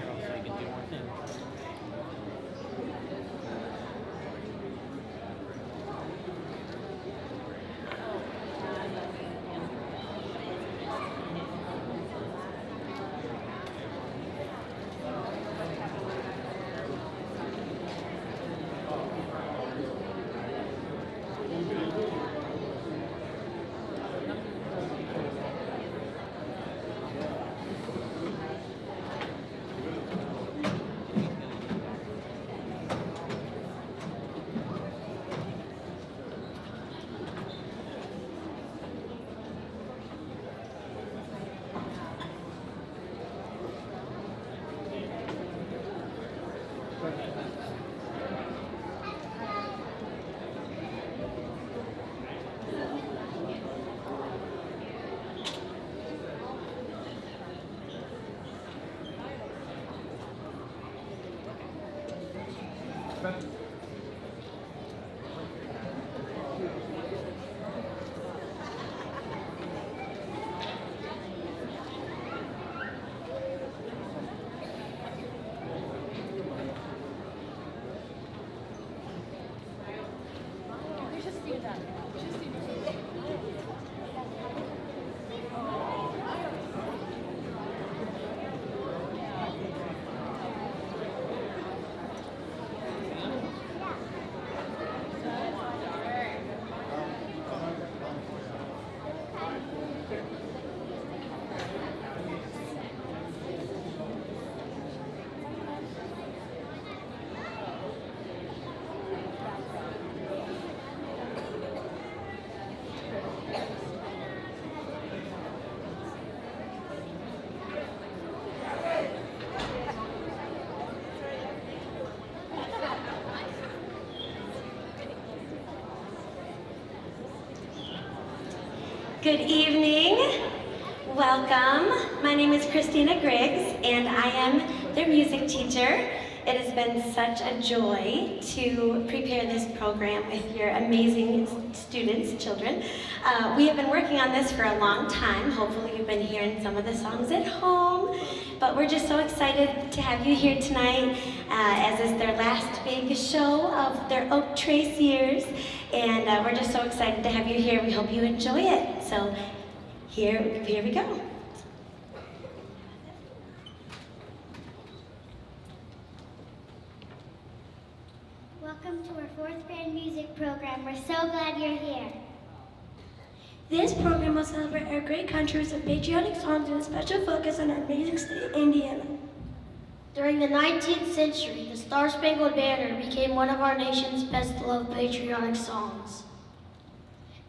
so you can do more things. Good evening. Welcome. My name is Christina Griggs, and I am their music teacher. It has been such a joy to prepare this program with your amazing students, children. We have been working on this for a long time. Hopefully you've been hearing some of the songs at home, but we're just so excited to have you here tonight, as is their last big show of their Oak Trace years, and we're just so excited to have you here. We hope you enjoy it. So here we go. Welcome to our fourth grade music program. We're so glad you're here. This program will celebrate our great country with some patriotic songs and a special focus on our amazing state, Indiana. During the 19th century, the Star-Spangled Banner became one of our nation's best-loved patriotic songs.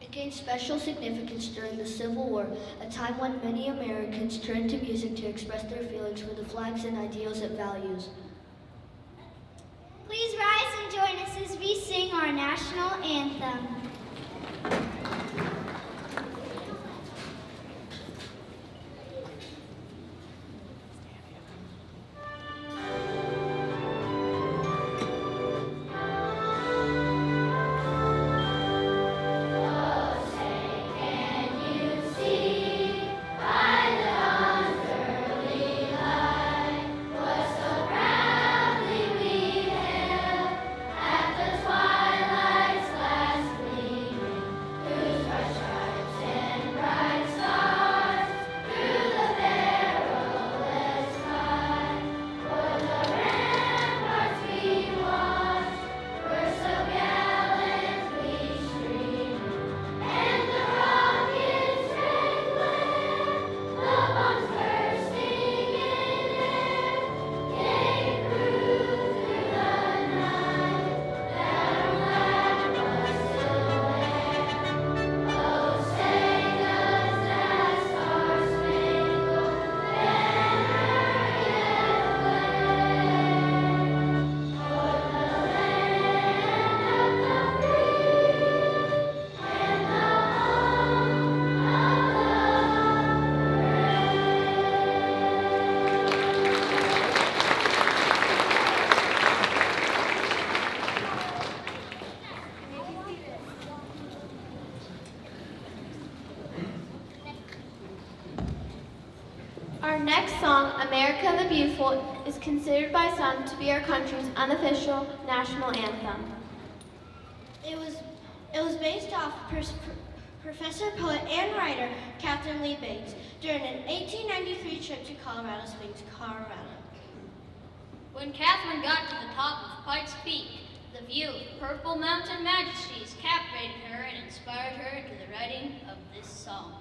It gained special significance during the Civil War, a time when many Americans turned to music to express their feelings for the flags and ideals it values. Please rise and join us as we sing our national anthem. Our next song, America the Beautiful, is considered by some to be our country's unofficial national anthem. It was based off Professor, poet, and writer Catherine Lee Bates during an 1893 trip to Colorado Springs, Colorado. When Catherine got to the top of Pikes Peak, the view of purple mountain majesties captivated her and inspired her into the writing of this song.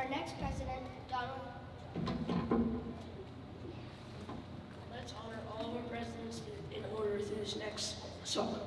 our next president, Donald. Let's honor all of our presidents in order through this next song.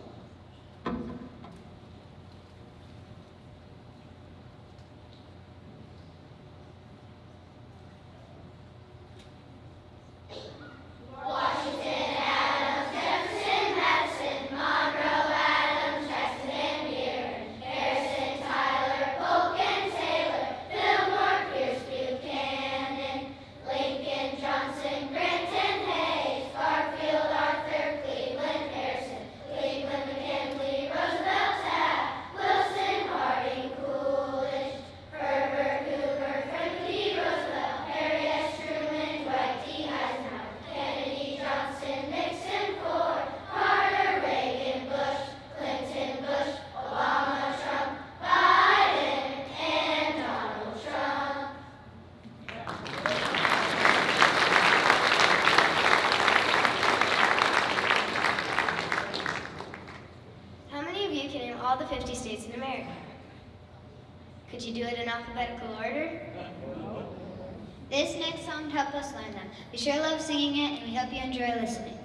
All the 50 states in America. Could you do it in alphabetical order? This next song helped us learn them. We sure love singing it, and we hope you enjoy listening.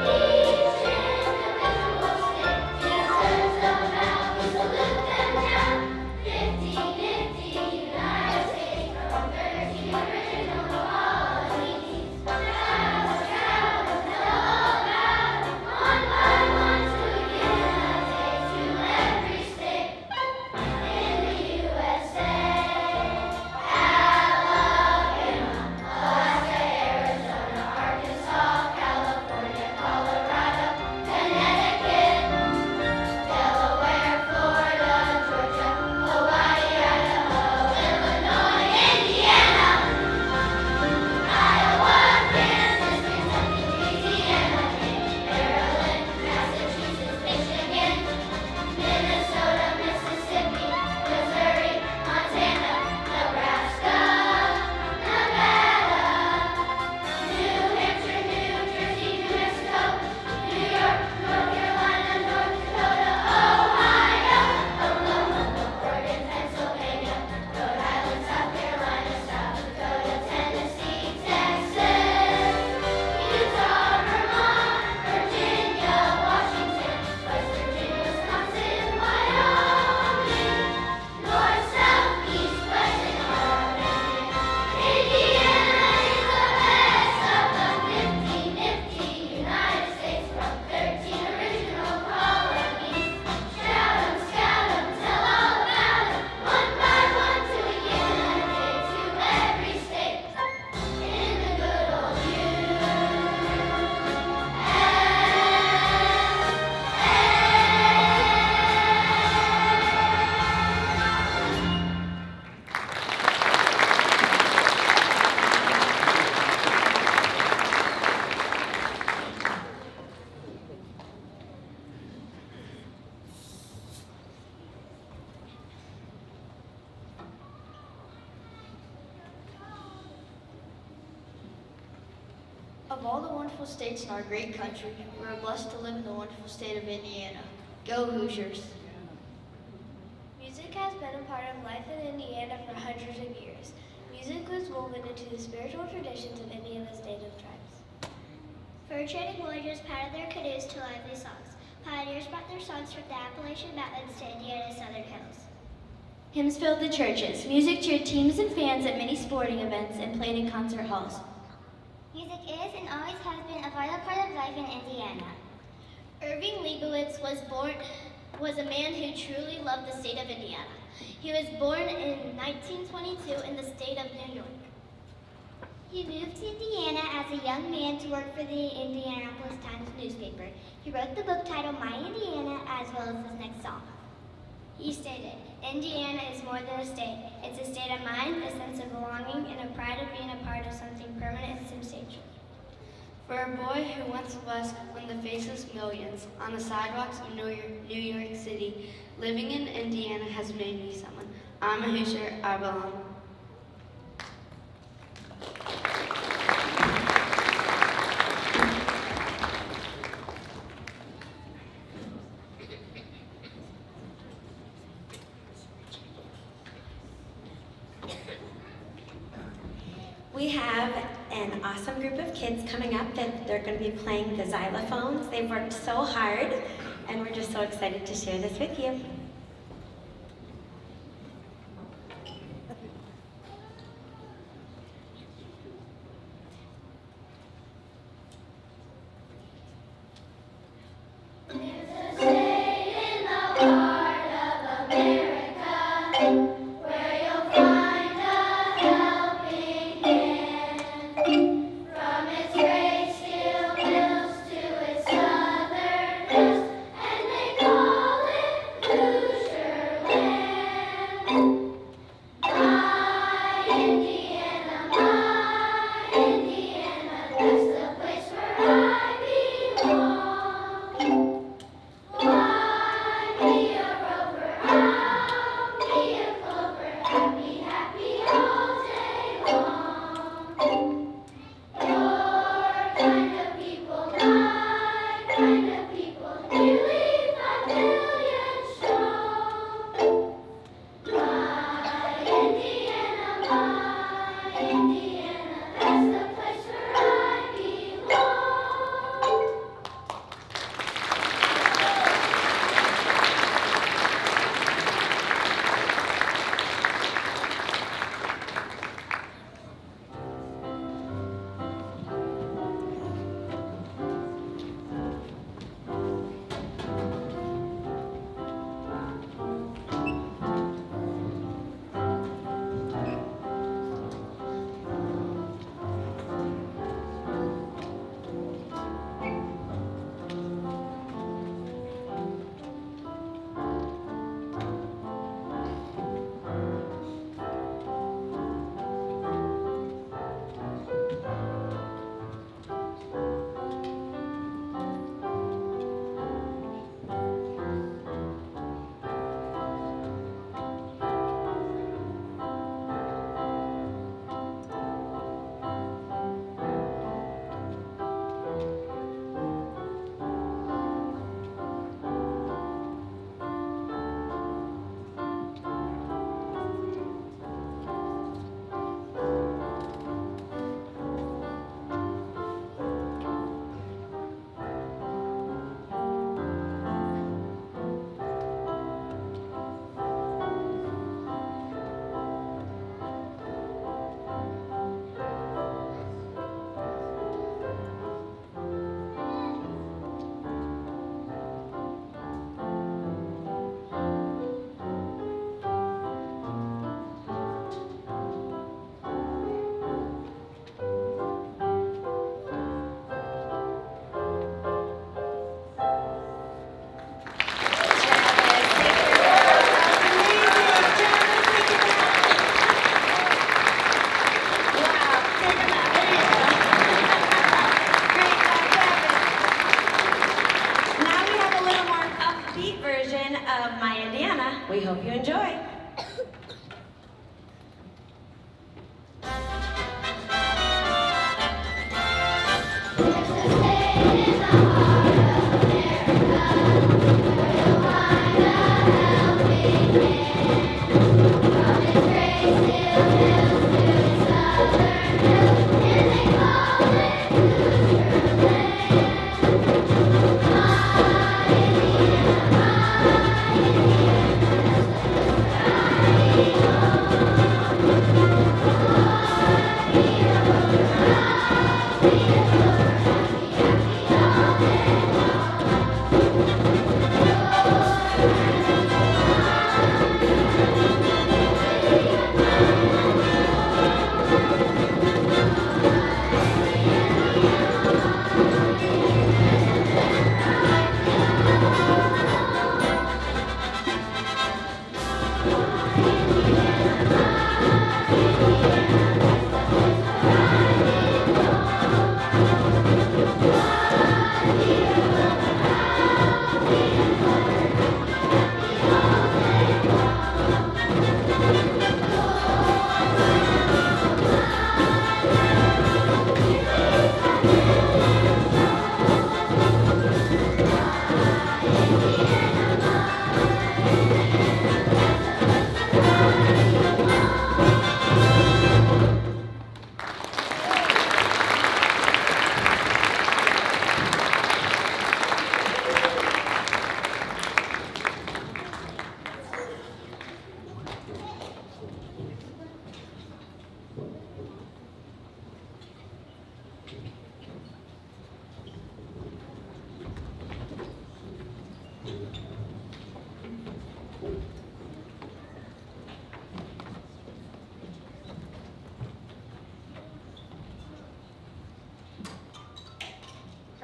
Each Of all the wonderful states in our great country, we are blessed to live in the wonderful state of Indiana. Go Hoosiers! Music has been a part of life in Indiana for hundreds of years. Music was woven into the spiritual traditions of Indiana's native tribes. Fur-trading warriors paddled their canoes to lively songs. Pioneers brought their songs from the Appalachian Mountains to Indiana's southern hills. Hymns filled the churches. Music cheered teams and fans at many sporting events and played in concert halls. Music is and always has been a vital part of life in Indiana. Irving Leibowitz was a man who truly loved the state of Indiana. He was born in 1922 in the state of New York. He moved to Indiana as a young man to work for the Indianapolis Times newspaper. He wrote the book titled My Indiana as well as this next song. He stated, "Indiana is more than a state. It's a state of mind, a sense of belonging, and a pride of being a part of something permanent and substantial." For a boy who once was on the faceless millions on the sidewalks of New York City, living in Indiana has made me someone. I'm a Hoosier, I belong. We have an awesome group of kids coming up that they're going to be playing the xylophones. They've worked so hard, and we're just so excited to share this with you. And they call it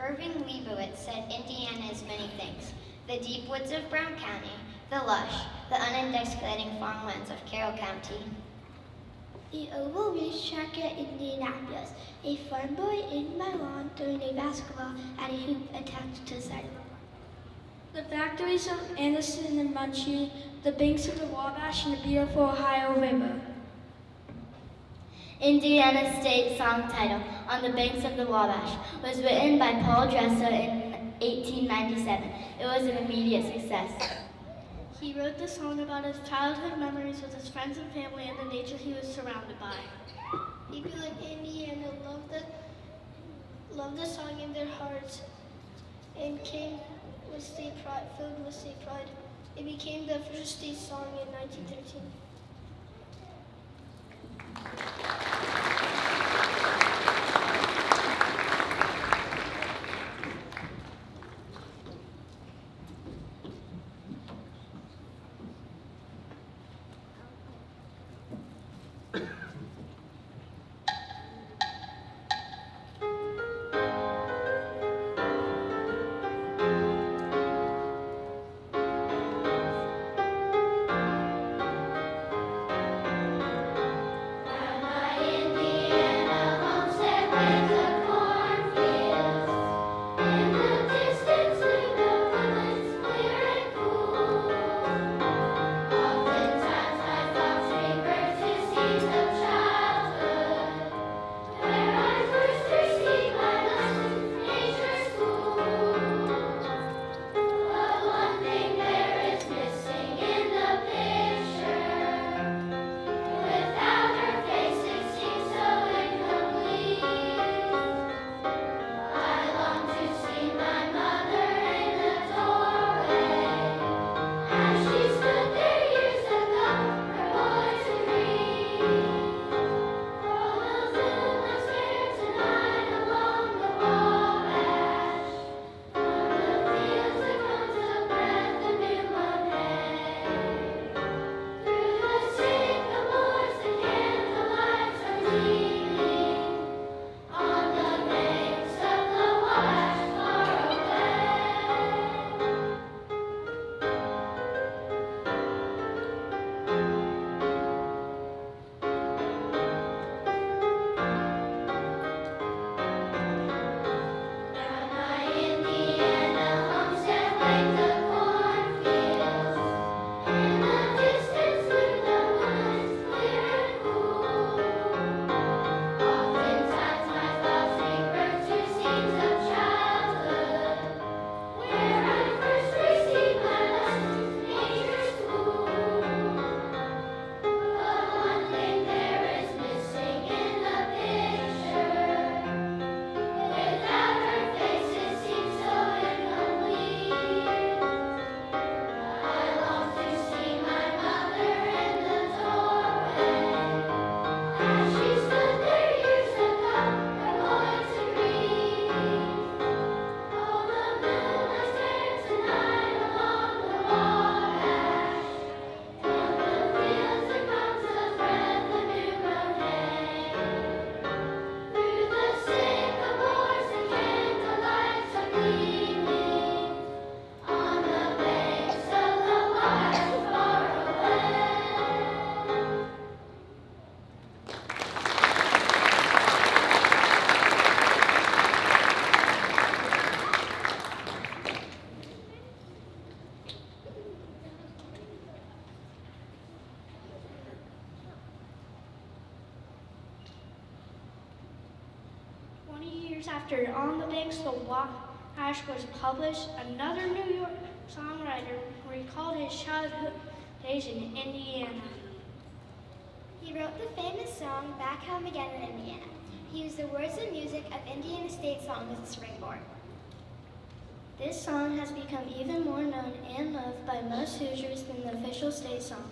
Irving Leibowitz said Indiana is many things. The deep woods of Brown County, the lush, the unindexed gliding farmlands of Carroll County. The oval racetrack at Indianapolis, a farm boy in my lawn throwing a basketball at a hoop attached to the side of the lawn. The factories of Anderson and Muncie, the banks of the Wabash, and the beautiful Ohio River. Indiana State song title, On the Banks of the Wabash, was written by Paul Dresser in 1897. It was an immediate success. He wrote the song about his childhood memories with his friends and family and the nature he was surrounded by. People in Indiana loved the song in their hearts and came with state pride, filled with state pride. It became the first state song in 1913. years after On the Banks of the Wabash was published, another New York songwriter recalled his childhood days in Indiana. He wrote the famous song Back Home Again in Indiana. He used the words and music of Indiana State Song as a springboard. This song has become even more known and loved by most Hoosiers than the official state song.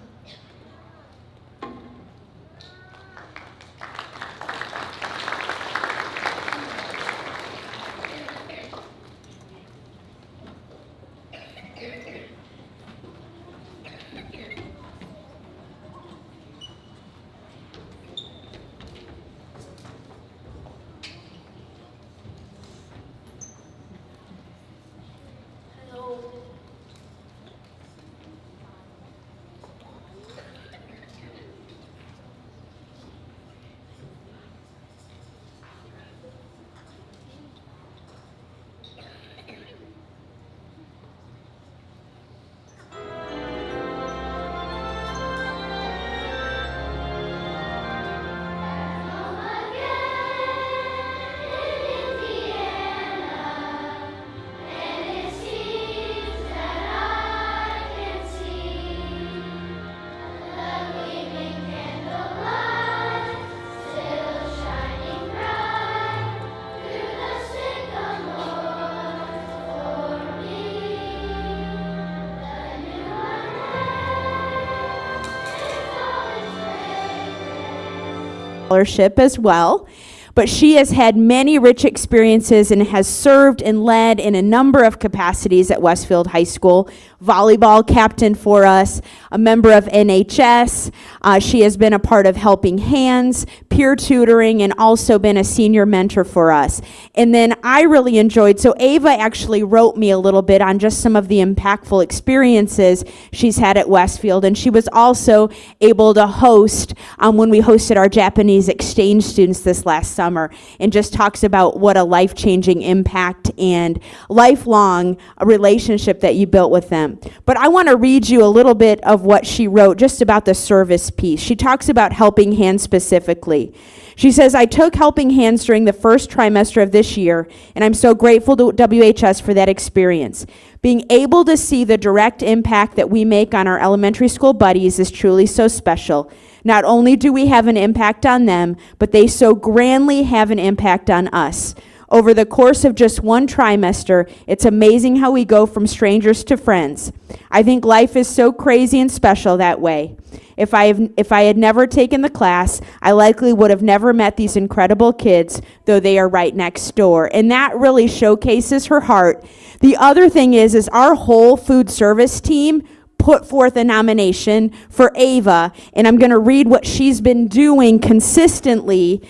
Scholarship as well. But she has had many rich experiences and has served and led in a number of capacities at Westfield High School. Volleyball captain for us, a member of NHS. She has been a part of Helping Hands, peer tutoring, and also been a senior mentor for us. And then I really enjoyed, so Ava actually wrote me a little bit on just some of the impactful experiences she's had at Westfield. And she was also able to host when we hosted our Japanese exchange students this last summer, and just talks about what a life-changing impact and lifelong relationship that you built with them. But I want to read you a little bit of what she wrote just about the service piece. She talks about Helping Hands specifically. She says, I took Helping Hands during the first trimester of this year, and I'm so grateful to WHS for that experience. Being able to see the direct impact that we make on our elementary school buddies is truly so special. Not only do we have an impact on them, but they so grandly have an impact on us. Over the course of just one trimester, it's amazing how we go from strangers to friends. I think life is so crazy and special that way. If I had never taken the class, I likely would have never met these incredible kids, though they are right next door. And that really showcases her heart. The other thing is our whole food service team put forth a nomination for Ava, and I'm going to read what she's been doing consistently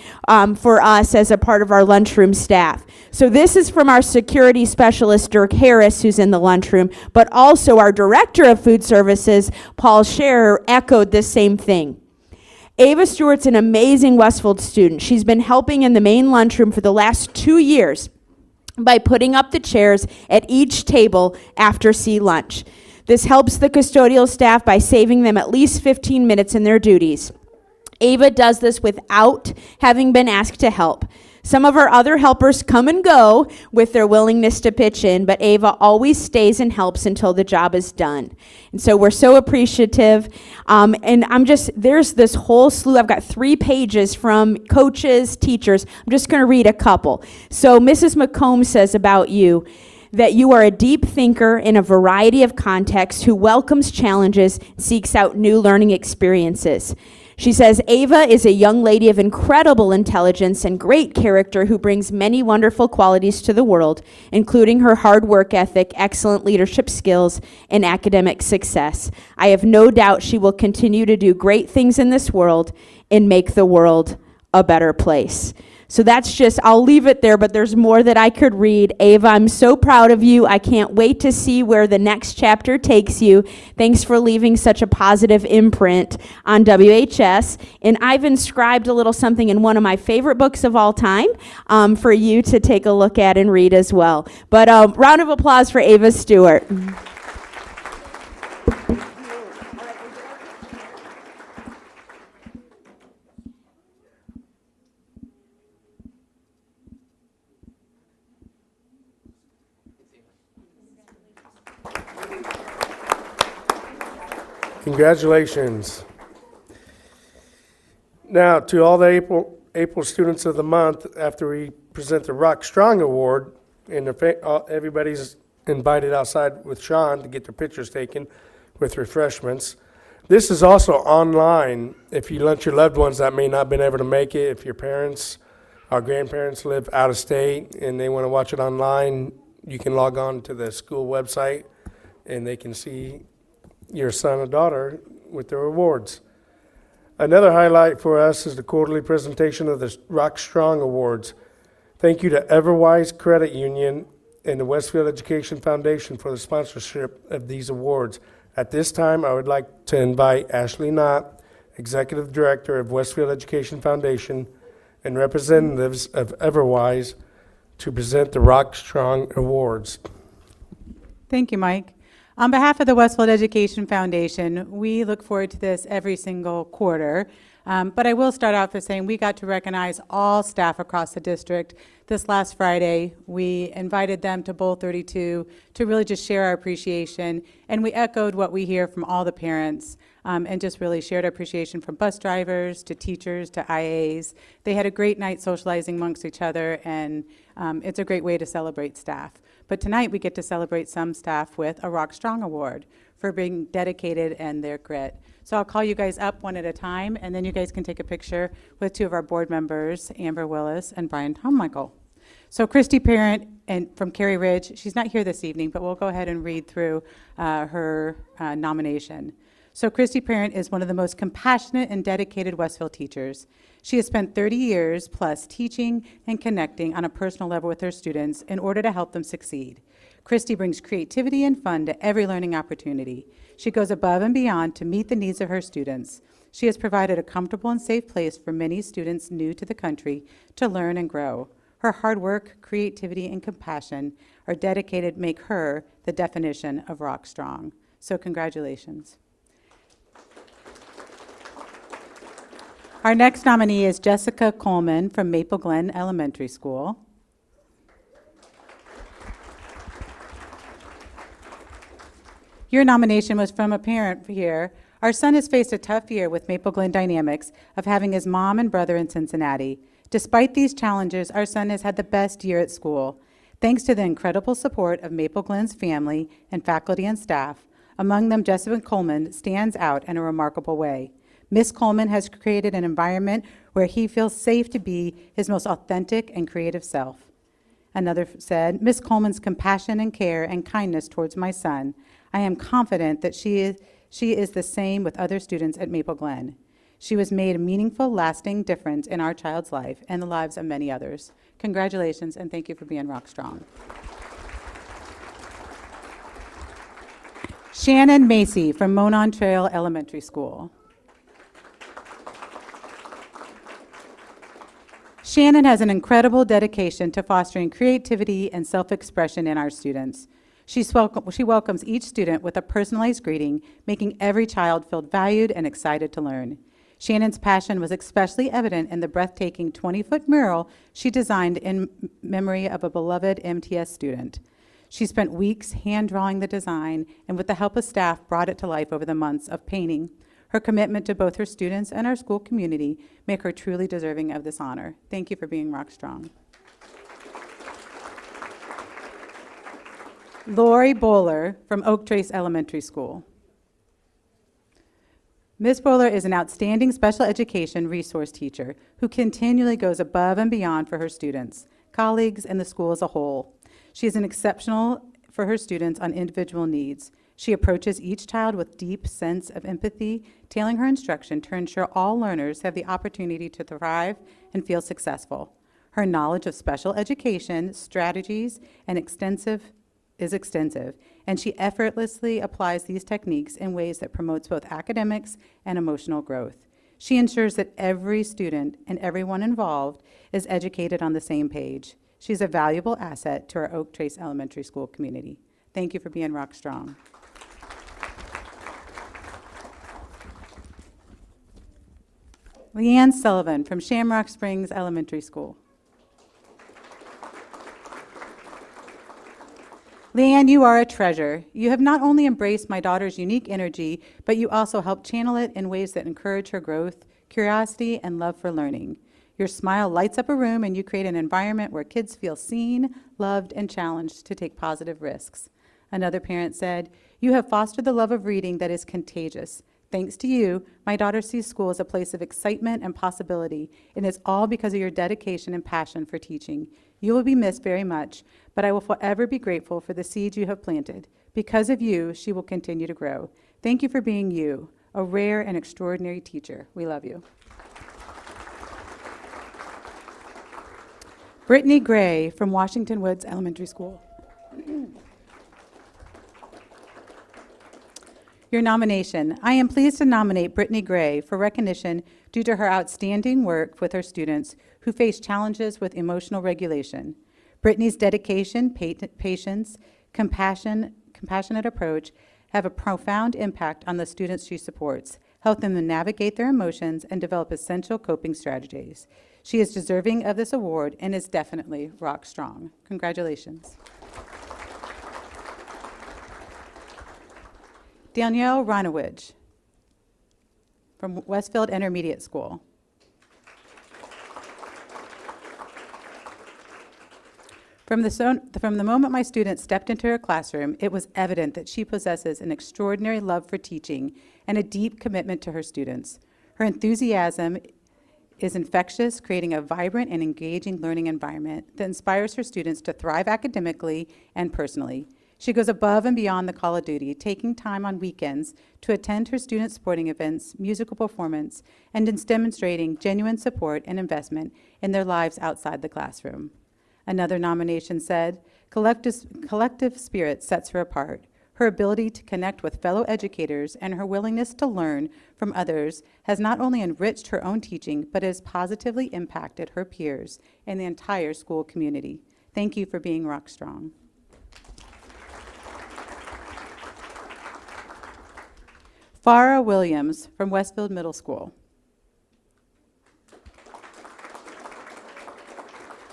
for us as a part of our lunchroom staff. So this is from our security specialist, Dirk Harris, who's in the lunchroom, but also our director of food services, Paul Scherer, echoed this same thing. Ava Stewart's an amazing Westfield student. She's been helping in the main lunchroom for the last 2 years by putting up the chairs at each table after sea lunch. This helps the custodial staff by saving them at least 15 minutes in their duties. Ava does this without having been asked to help. Some of our other helpers come and go with their willingness to pitch in, but Ava always stays and helps until the job is done. And so we're so appreciative. And there's this whole slew. I've got 3 pages from coaches, teachers. I'm just going to read a couple. So Mrs. McComb says about you, that you are a deep thinker in a variety of contexts who welcomes challenges, seeks out new learning experiences. She says, Ava is a young lady of incredible intelligence and great character who brings many wonderful qualities to the world, including her hard work ethic, excellent leadership skills, and academic success. I have no doubt she will continue to do great things in this world and make the world a better place. So that's just, I'll leave it there, but there's more that I could read. Ava, I'm so proud of you. I can't wait to see where the next chapter takes you. Thanks for leaving such a positive imprint on WHS. And I've inscribed a little something in one of my favorite books of all time for you to take a look at and read as well. But round of applause for Ava Stewart. Congratulations. Now, to all the April students of the month, after we present the Rock Strong Award, and everybody's invited outside with Sean to get their pictures taken with refreshments. This is also online if you let your loved ones that may not have been able to make it, if your parents or grandparents live out of state and they want to watch it online, you can log on to the school website and they can see your son or daughter with their awards. Another highlight for us is the quarterly presentation of the Rock Strong Awards. Thank you to Everwise Credit Union and the Westfield Education Foundation for the sponsorship of these awards. At this time, I would like to invite Ashley Knott, Executive Director of Westfield Education Foundation, and representatives of Everwise to present the Rock Strong Awards. Thank you, Mike. On behalf of the Westfield Education Foundation, we look forward to this every single quarter. But I will start off by saying we got to recognize all staff across the district. This last Friday, we invited them to Bowl 32 to really just share our appreciation. And we echoed what we hear from all the parents and just really shared our appreciation from bus drivers to teachers to IAs. They had a great night socializing amongst each other, and it's a great way to celebrate staff. But tonight we get to celebrate some staff with a Rock Strong Award for being dedicated and their grit. So I'll call you guys up one at a time, and then you guys can take a picture with two of our board members, Amber Willis and Brian Tommichael. So Christy Parent and from Cary Ridge, she's not here this evening, but we'll go ahead and read through her nomination. So Christy Parent is one of the most compassionate and dedicated Westfield teachers. She has spent 30 years plus teaching and connecting on a personal level with her students in order to help them succeed. Christy brings creativity and fun to every learning opportunity. She goes above and beyond to meet the needs of her students. She has provided a comfortable and safe place for many students new to the country to learn and grow. Her hard work, creativity, and compassion are dedicated, make her the definition of Rock Strong. So congratulations. Our next nominee is Jessica Coleman from Maple Glen Elementary School. Your nomination was from a parent here. Our son has faced a tough year with Maple Glen dynamics of having his mom and brother in Cincinnati. Despite these challenges, our son has had the best year at school. Thanks to the incredible support of Maple Glen's family and faculty and staff, among them Jessica Coleman stands out in a remarkable way. Miss Coleman has created an environment where he feels safe to be his most authentic and creative self. Another said, Miss Coleman's compassion and care and kindness towards my son, I am confident that she is the same with other students at Maple Glen. She has made a meaningful, lasting difference in our child's life and the lives of many others. Congratulations, and thank you for being Rock Strong. Shannon Macy from Monon Trail Elementary School. Shannon has an incredible dedication to fostering creativity and self-expression in our students. She welcomes each student with a personalized greeting, making every child feel valued and excited to learn. Shannon's passion was especially evident in the breathtaking 20-foot mural she designed in memory of a beloved MTS student. She spent weeks hand-drawing the design and with the help of staff brought it to life over the months of painting. Her commitment to both her students and our school community make her truly deserving of this honor. Thank you for being Rock Strong. Lori Bowler from Oak Trace Elementary School. Ms. Bowler is an outstanding special education resource teacher who continually goes above and beyond for her students, colleagues, and the school as a whole. She is an exceptional for her students on individual needs. She approaches each child with deep sense of empathy, tailoring her instruction to ensure all learners have the opportunity to thrive and feel successful. Her knowledge of special education, strategies, and is extensive, and she effortlessly applies these techniques in ways that promotes both academics and emotional growth. She ensures that every student and everyone involved is educated on the same page. She's a valuable asset to our Oak Trace Elementary School community. Thank you for being Rock Strong. Leanne Sullivan from Shamrock Springs Elementary School. Leanne, you are a treasure. You have not only embraced my daughter's unique energy, but you also help channel it in ways that encourage her growth, curiosity, and love for learning. Your smile lights up a room and you create an environment where kids feel seen, loved, and challenged to take positive risks. Another parent said, "You have fostered the love of reading that is contagious. Thanks to you, my daughter sees school as a place of excitement and possibility, and it's all because of your dedication and passion for teaching. You will be missed very much, but I will forever be grateful for the seeds you have planted. Because of you, she will continue to grow. Thank you for being you, a rare and extraordinary teacher. We love you." Brittany Gray from Washington Woods Elementary School. Your nomination. I am pleased to nominate Brittany Gray for recognition due to her outstanding work with her students who face challenges with emotional regulation. Brittany's dedication, patience, compassionate approach have a profound impact on the students she supports, help them to navigate their emotions and develop essential coping strategies. She is deserving of this award and is definitely rock strong. Congratulations. Danielle Ronowidge from Westfield Intermediate School. From the moment my student stepped into her classroom, it was evident that she possesses an extraordinary love for teaching and a deep commitment to her students. Her enthusiasm is infectious, creating a vibrant and engaging learning environment that inspires her students to thrive academically and personally. She goes above and beyond the call of duty, taking time on weekends to attend her students' sporting events, musical performance, and in demonstrating genuine support and investment in their lives outside the classroom. Another nomination said, collective spirit sets her apart. Her ability to connect with fellow educators and her willingness to learn from others has not only enriched her own teaching, but has positively impacted her peers and the entire school community. Thank you for being rock strong. Farah Williams from Westfield Middle School.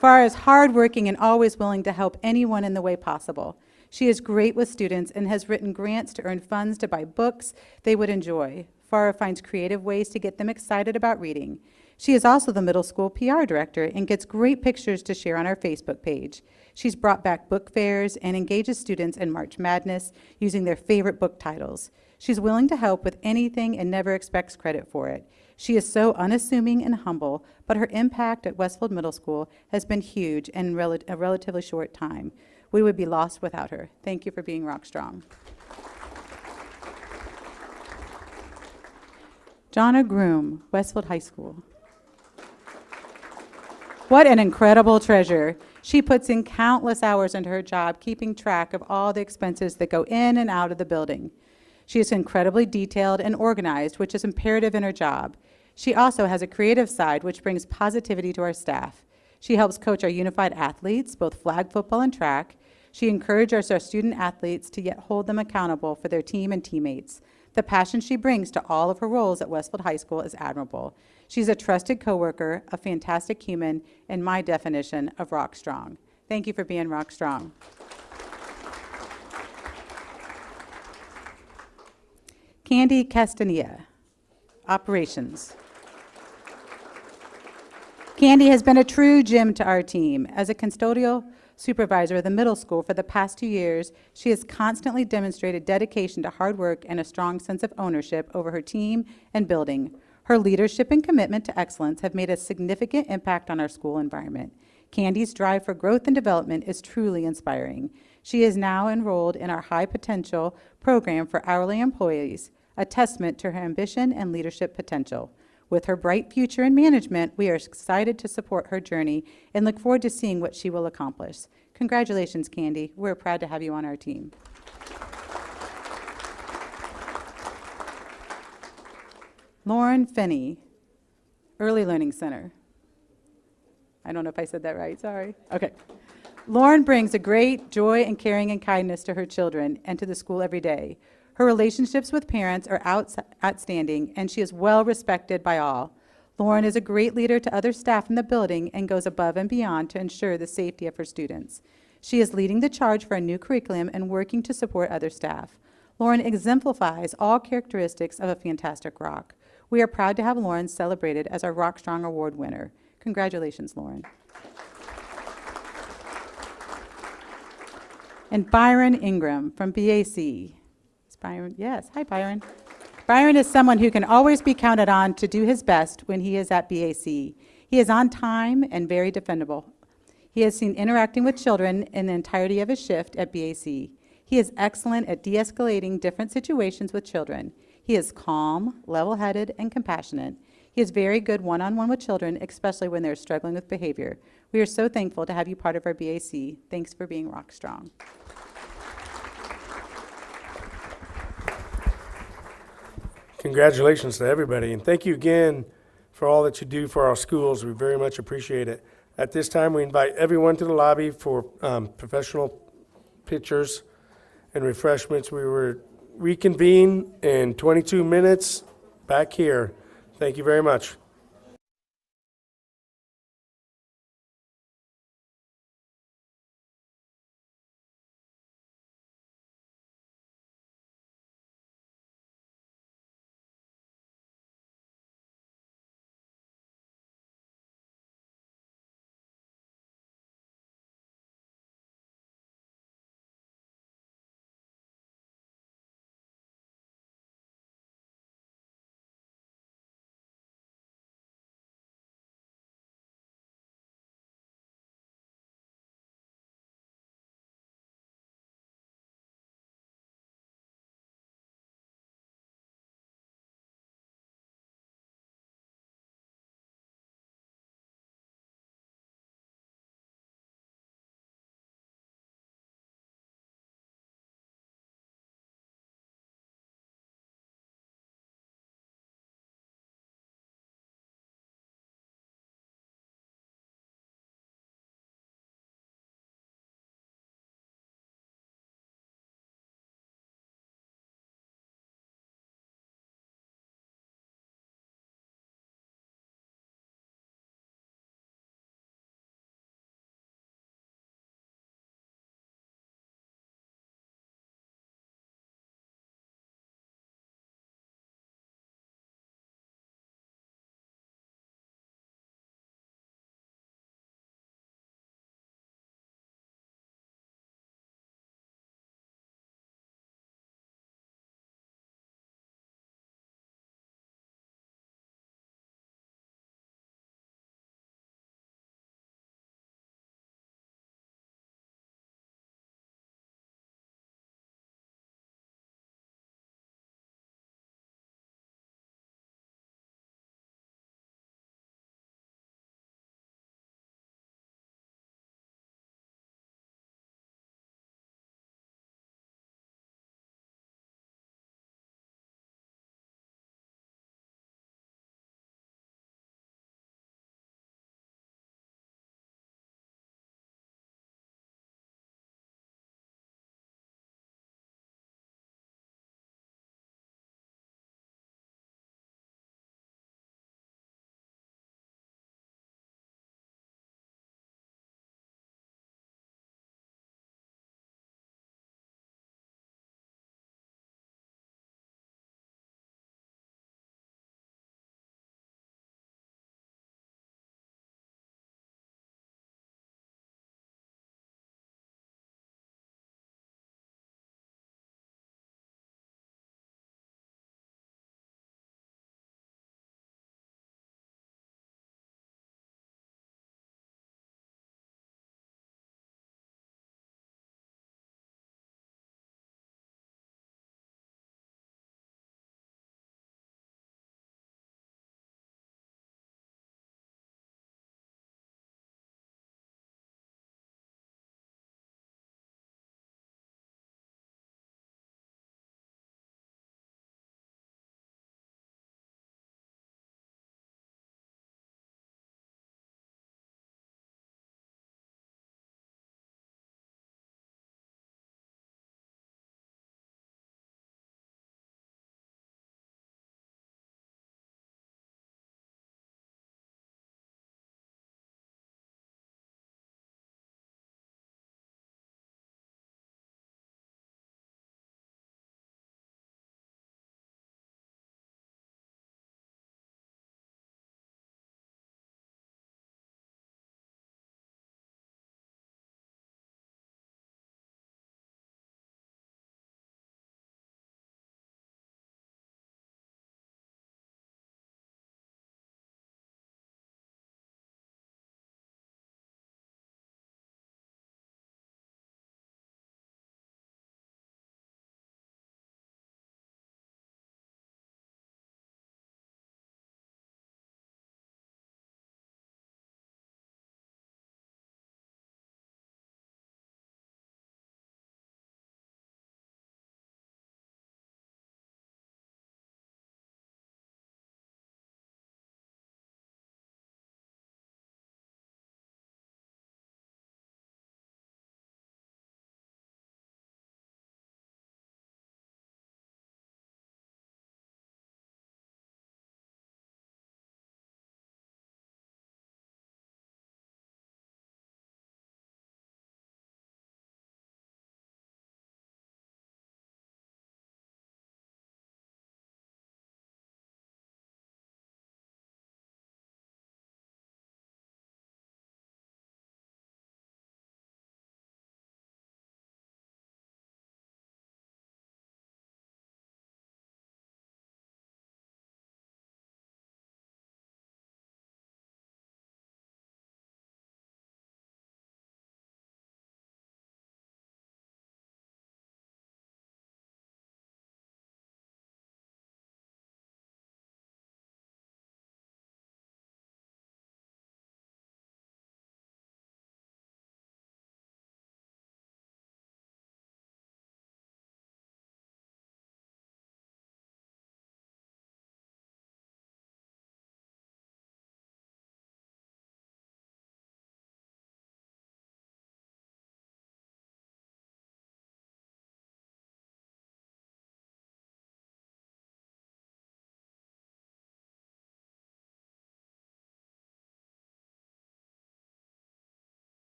Farah is hardworking and always willing to help anyone in the way possible. She is great with students and has written grants to earn funds to buy books they would enjoy. Farah finds creative ways to get them excited about reading. She is also the middle school PR director and gets great pictures to share on our Facebook page. She's brought back book fairs and engages students in March Madness using their favorite book titles. She's willing to help with anything and never expects credit for it. She is so unassuming and humble, but her impact at Westfield Middle School has been huge in a relatively short time. We would be lost without her. Thank you for being rock strong. Jonna Groom, Westfield High School. What an incredible treasure. She puts in countless hours into her job, keeping track of all the expenses that go in and out of the building. She is incredibly detailed and organized, which is imperative in her job. She also has a creative side, which brings positivity to our staff. She helps coach our unified athletes, both flag football and track. She encourages our student athletes to yet hold them accountable for their team and teammates. The passion she brings to all of her roles at Westfield High School is admirable. She's a trusted coworker, a fantastic human, and my definition of rock strong. Thank you for being rock strong. Candy Castanilla, Operations. Candy has been a true gem to our team. As a custodial supervisor of the middle school for the past 2 years, she has constantly demonstrated dedication to hard work and a strong sense of ownership over her team and building. Her leadership and commitment to excellence have made a significant impact on our school environment. Candy's drive for growth and development is truly inspiring. She is now enrolled in our high potential program for hourly employees, a testament to her ambition and leadership potential. With her bright future in management, we are excited to support her journey and look forward to seeing what she will accomplish. Congratulations, Candy. We're proud to have you on our team. Lauren Finney, Early Learning Center. I don't know if I said that right, sorry. Okay. Lauren brings a great joy and caring and kindness to her children and to the school every day. Her relationships with parents are outstanding, and she is well respected by all. Lauren is a great leader to other staff in the building and goes above and beyond to ensure the safety of her students. She is leading the charge for a new curriculum and working to support other staff. Lauren exemplifies all characteristics of a fantastic rock. We are proud to have Lauren celebrated as our Rock Strong Award winner. Congratulations, Lauren. And Byron Ingram from BAC. Is Byron? Yes. Hi, Byron. Byron is someone who can always be counted on to do his best when he is at BAC. He is on time and very dependable. He has seen interacting with children in the entirety of his shift at BAC. He is excellent at de-escalating different situations with children. He is calm, level-headed, and compassionate. He is very good one-on-one with children, especially when they're struggling with behavior. We are so thankful to have you part of our BAC. Thanks for being rock strong. Congratulations to everybody, and thank you again for all that you do for our schools. We very much appreciate it. At this time, we invite everyone to the lobby for professional pictures and refreshments. We will reconvene in 22 minutes back here. Thank you very much.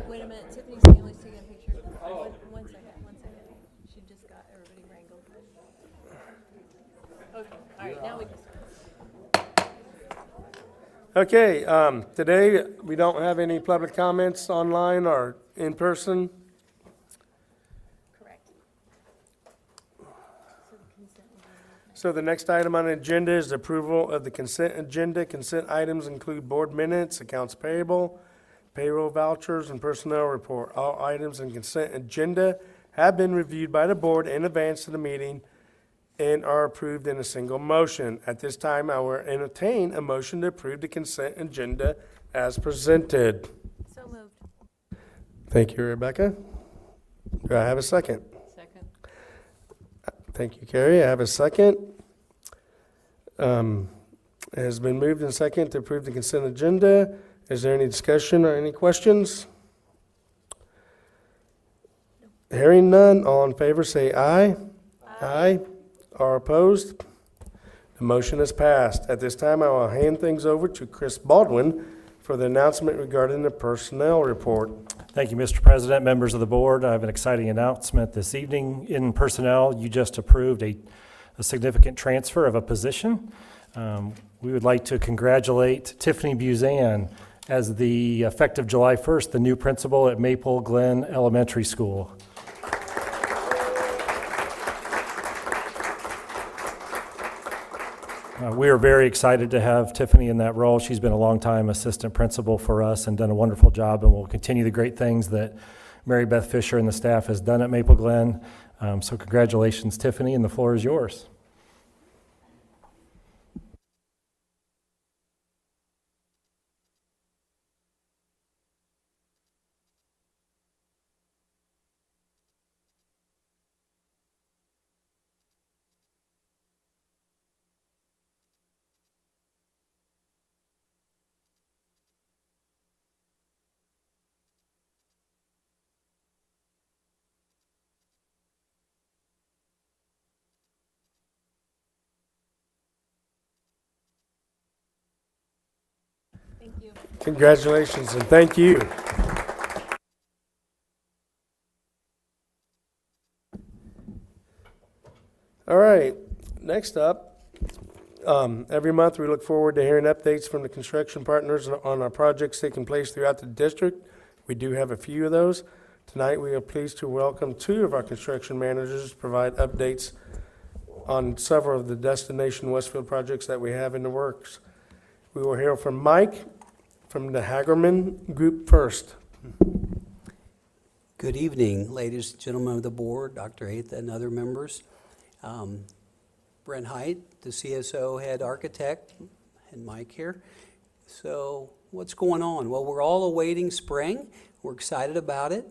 Wait a minute. Tiffany Stanley's taking a picture. One second. She just got everybody wrangled. Okay. All right. Now we can start. Okay, today we don't have any public comments online or in person. Correct. So the next item on the agenda is the approval of the consent agenda. Consent items include board minutes, accounts payable, payroll vouchers, and personnel report. All items in consent agenda have been reviewed by the board in advance of the meeting and are approved in a single motion. At this time, I will entertain a motion to approve the consent agenda as presented. So moved. Thank you, Rebecca. Do I have a second? Second. Thank you, Carrie. I have a second. It has been moved and second to approve the consent agenda. Is there any discussion or any questions? Hearing none, all in favor say aye. Aye. Are opposed? The motion is passed. At this time, I will hand things over to Chris Baldwin for the announcement regarding the personnel report. Thank you, Mr. President, members of the board. I have an exciting announcement this evening. In personnel, you just approved a significant transfer of a position. We would like to congratulate Tiffany Buzan as the, effective July 1st, the new principal at Maple Glen Elementary School. We are very excited to have Tiffany in that role. She's been a long-time assistant principal for us and done a wonderful job, and will continue the great things that Mary Beth Fisher and the staff has done at Maple Glen. So congratulations, Tiffany, and the floor is yours. Thank you. Congratulations and thank you. All right, next up, every month we look forward to hearing updates from the construction partners on our projects taking place throughout the district. We do have a few of those. Tonight we are pleased to welcome two of our construction managers to provide updates on several of the Destination Westfield projects that we have in the works. We will hear from Mike from the Hagerman Group first. Good evening, ladies and gentlemen of the board, Dr. Atha and other members. Brent Height, the CSO head architect, and Mike here. So what's going on? Well, we're all awaiting spring. We're excited about it.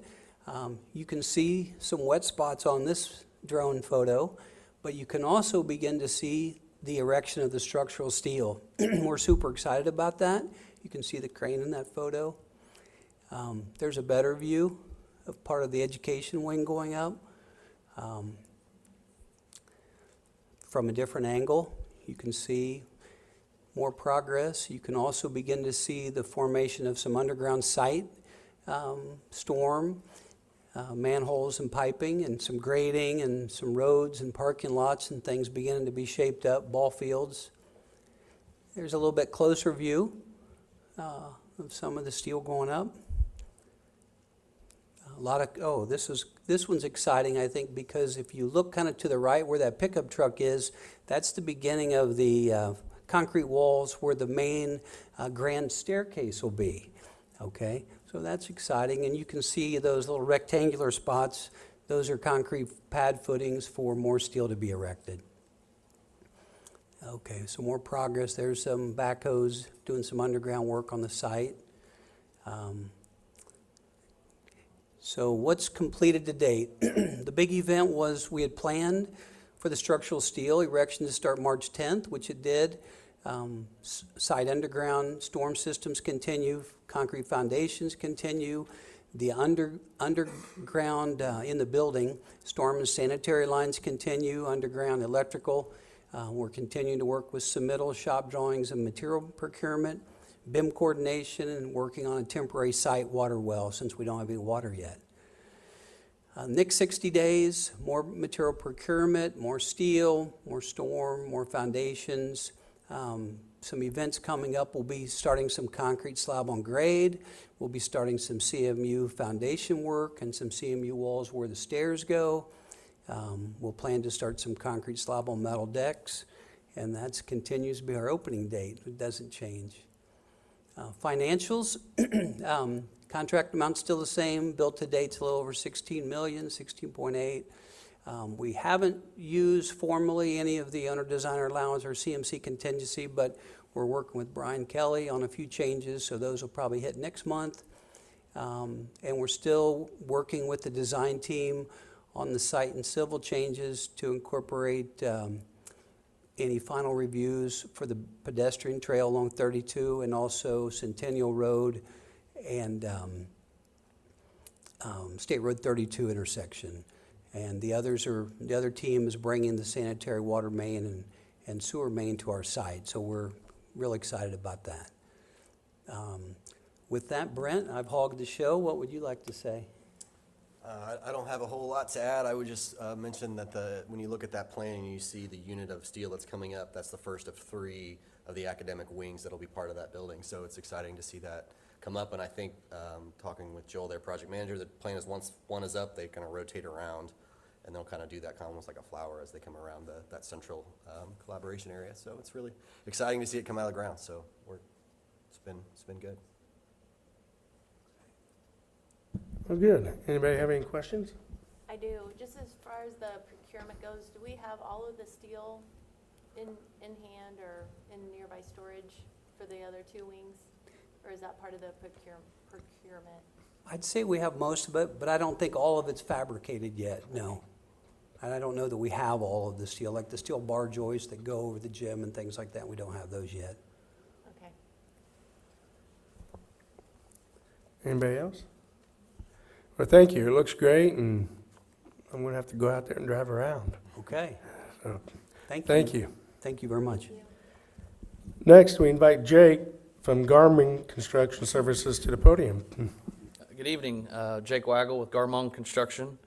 You can see some wet spots on this drone photo, but you can also begin to see the erection of the structural steel. We're super excited about that. You can see the crane in that photo. There's a better view of part of the education wing going up. From a different angle, you can see more progress. You can also begin to see the formation of some underground site, storm, manholes and piping, and some grading, and some roads and parking lots and things beginning to be shaped up, ball fields. There's a little bit closer view of some of the steel going up. A lot of, this one's exciting, I think, because if you look kind of to the right where that pickup truck is, that's the beginning of the concrete walls where the main grand staircase will be. Okay, so that's exciting, and you can see those little rectangular spots. Those are concrete pad footings for more steel to be erected. Okay, so more progress. There's some backhoes doing some underground work on the site. So what's completed to date? The big event was we had planned for the structural steel erection to start March 10th, which it did. Site underground storm systems continue, concrete foundations continue. The underground in the building, storm and sanitary lines continue, underground electrical. We're continuing to work with submittal, shop drawings, and material procurement. BIM coordination and working on a temporary site water well since we don't have any water yet. Next 60 days, more material procurement, more steel, more storm, more foundations. Some events coming up. We'll be starting some concrete slab on grade. We'll be starting some CMU foundation work and some CMU walls where the stairs go. We'll plan to start some concrete slab on metal decks, and that continues to be our opening date. It doesn't change. Financials, contract amount's still the same. Built to date's a little over 16 million, 16.8. We haven't used formally any of the owner designer allowance or CMC contingency, but we're working with Brian Kelly on a few changes, so those will probably hit next month. And we're still working with the design team on the site and civil changes to incorporate any final reviews for the pedestrian trail along 32 and also Centennial Road and State Road 32 intersection. And the other team is bringing the sanitary water main and sewer main to our site. So we're really excited about that. With that, Brent, I've hogged the show. What would you like to say? I don't have a whole lot to add. I would just mention that when you look at that plan and you see the unit of steel that's coming up, that's the first of 3 of the academic wings that'll be part of that building. So it's exciting to see that come up. And I think talking with Joel, their project manager, the plan is once one is up, they kind of rotate around and they'll kind of do that kind of almost like a flower as they come around that central collaboration area. So it's really exciting to see it come out of the ground. So it's been good. Well, good. Anybody have any questions? I do. Just as far as the procurement goes, do we have all of the steel in hand or in nearby storage for the other 2 wings? Or is that part of the procurement? I'd say we have most of it, but I don't think all of it's fabricated yet, no. And I don't know that we have all of the steel, like the steel bar joists that go over the gym and things like that. We don't have those yet. Okay. Anybody else? Well, thank you. It looks great, and I'm going to have to go out there and drive around. Okay. So, Thank you. Thank you very much. Next, we invite Jake from Garming Construction Services to the podium. Good evening. Jake Waggle with Garmong Construction.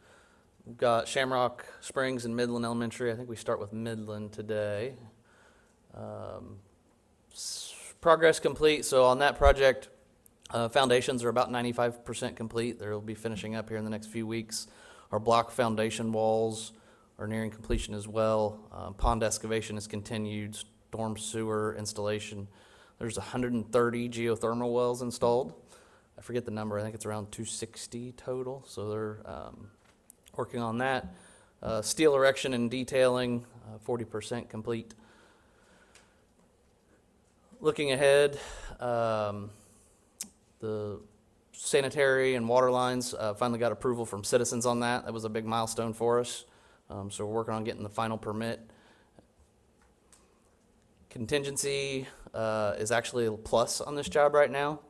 We've got Shamrock Springs and Midland Elementary. I think we start with Midland today. Progress complete. So on that project, foundations are about 95% complete. They'll be finishing up here in the next few weeks. Our block foundation walls are nearing completion as well. Pond excavation is continued. Storm sewer installation. There's 130 geothermal wells installed. I forget the number. I think it's around 260 total. So they're working on that. Steel erection and detailing, 40% complete. Looking ahead, the sanitary and water lines finally got approval from citizens on that. That was a big milestone for us. So we're working on getting the final permit. Contingency is actually a plus on this job right now.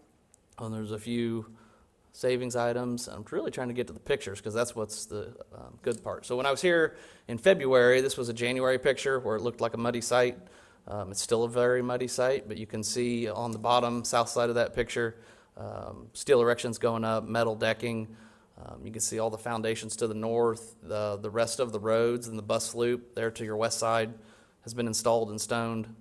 There's a few savings items. I'm really trying to get to the pictures because that's what's the good part. So when I was here in February, this was a January picture where it looked like a muddy site. It's still a very muddy site, but you can see on the bottom south side of that picture, steel erections going up, metal decking. You can see all the foundations to the north. The rest of the roads and the bus loop there to your west side has been installed and stoned.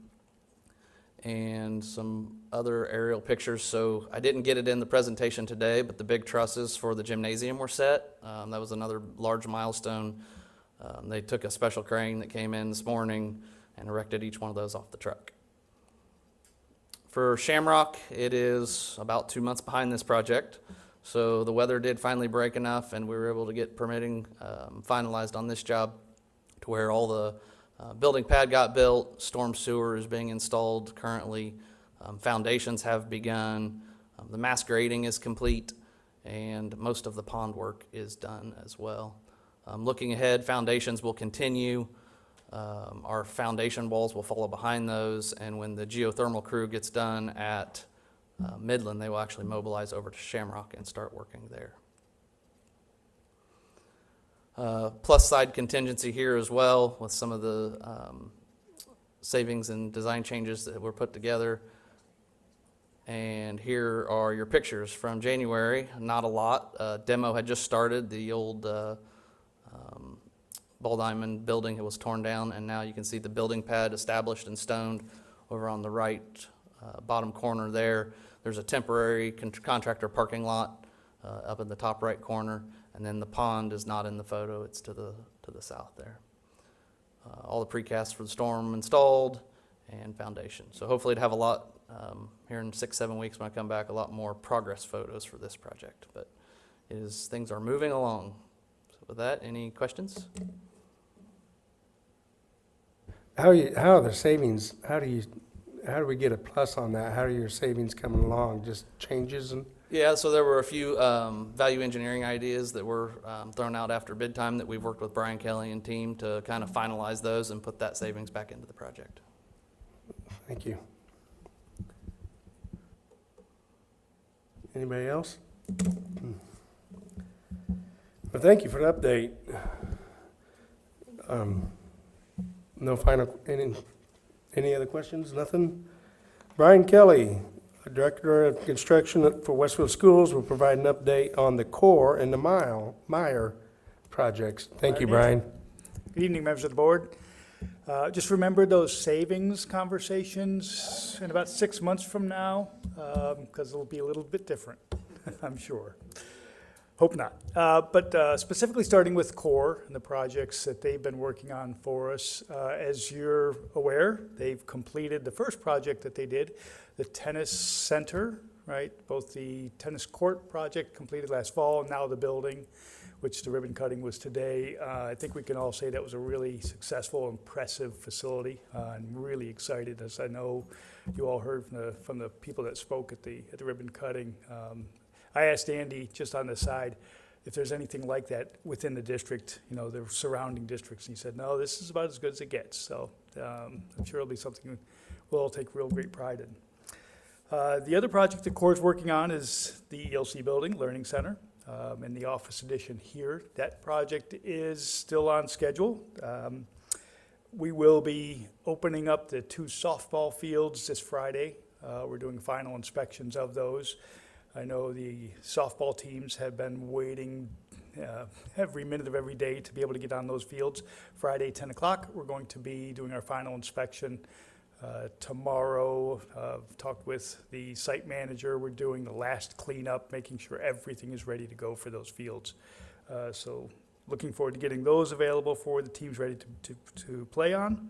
And some other aerial pictures. So I didn't get it in the presentation today, but the big trusses for the gymnasium were set. That was another large milestone. They took a special crane that came in this morning and erected each one of those off the truck. For Shamrock, it is about 2 months behind this project. So the weather did finally break enough and we were able to get permitting finalized on this job to where all the building pad got built, storm sewer is being installed currently, foundations have begun, the mass grading is complete, and most of the pond work is done as well. Looking ahead, foundations will continue. Our foundation walls will follow behind those, and when the geothermal crew gets done at Midland, they will actually mobilize over to Shamrock and start working there. Plus side contingency here as well with some of the savings and design changes that were put together. And here are your pictures from January. Not a lot. Demo had just started. The old Ball Diamond building was torn down, and now you can see the building pad established and stoned over on the right bottom corner there. There's a temporary contractor parking lot up in the top right corner, and then the pond is not in the photo. It's to the south there. All the precast for the storm installed and foundation. So hopefully to have a lot here in 6-7 weeks when I come back, a lot more progress photos for this project. But things are moving along. So with that, any questions? How are the savings? How do we get a plus on that? How are your savings coming along? Just changes and? Yeah, so there were a few value engineering ideas that were thrown out after bid time that we've worked with Brian Kelly and team to kind of finalize those and put that savings back into the project. Thank you. Anybody else? Well, thank you for the update. No final, any other questions? Nothing? Brian Kelly, Director of Construction for Westfield Schools, will provide an update on the core and the Meyer projects. Thank you, Brian. Good evening, members of the board. Just remember those savings conversations in about 6 months from now, because it'll be a little bit different, I'm sure. Hope not. But specifically starting with CORE and the projects that they've been working on for us. As you're aware, they've completed the first project that they did, the tennis center, right? Both the tennis court project completed last fall, and now the building, which the ribbon cutting was today. I think we can all say that was a really successful, impressive facility. I'm really excited, as I know you all heard from the people that spoke at the ribbon cutting. I asked Andy, just on the side, if there's anything like that within the district, the surrounding districts. And he said, no, this is about as good as it gets. So I'm sure it'll be something we'll all take real great pride in. The other project that CORE is working on is the ELC building, Learning Center, and the office addition here. That project is still on schedule. We will be opening up the 2 softball fields this Friday. We're doing final inspections of those. I know the softball teams have been waiting every minute of every day to be able to get on those fields. Friday, 10 o'clock, we're going to be doing our final inspection. Tomorrow, I've talked with the site manager. We're doing the last cleanup, making sure everything is ready to go for those fields. So looking forward to getting those available for the teams ready to play on.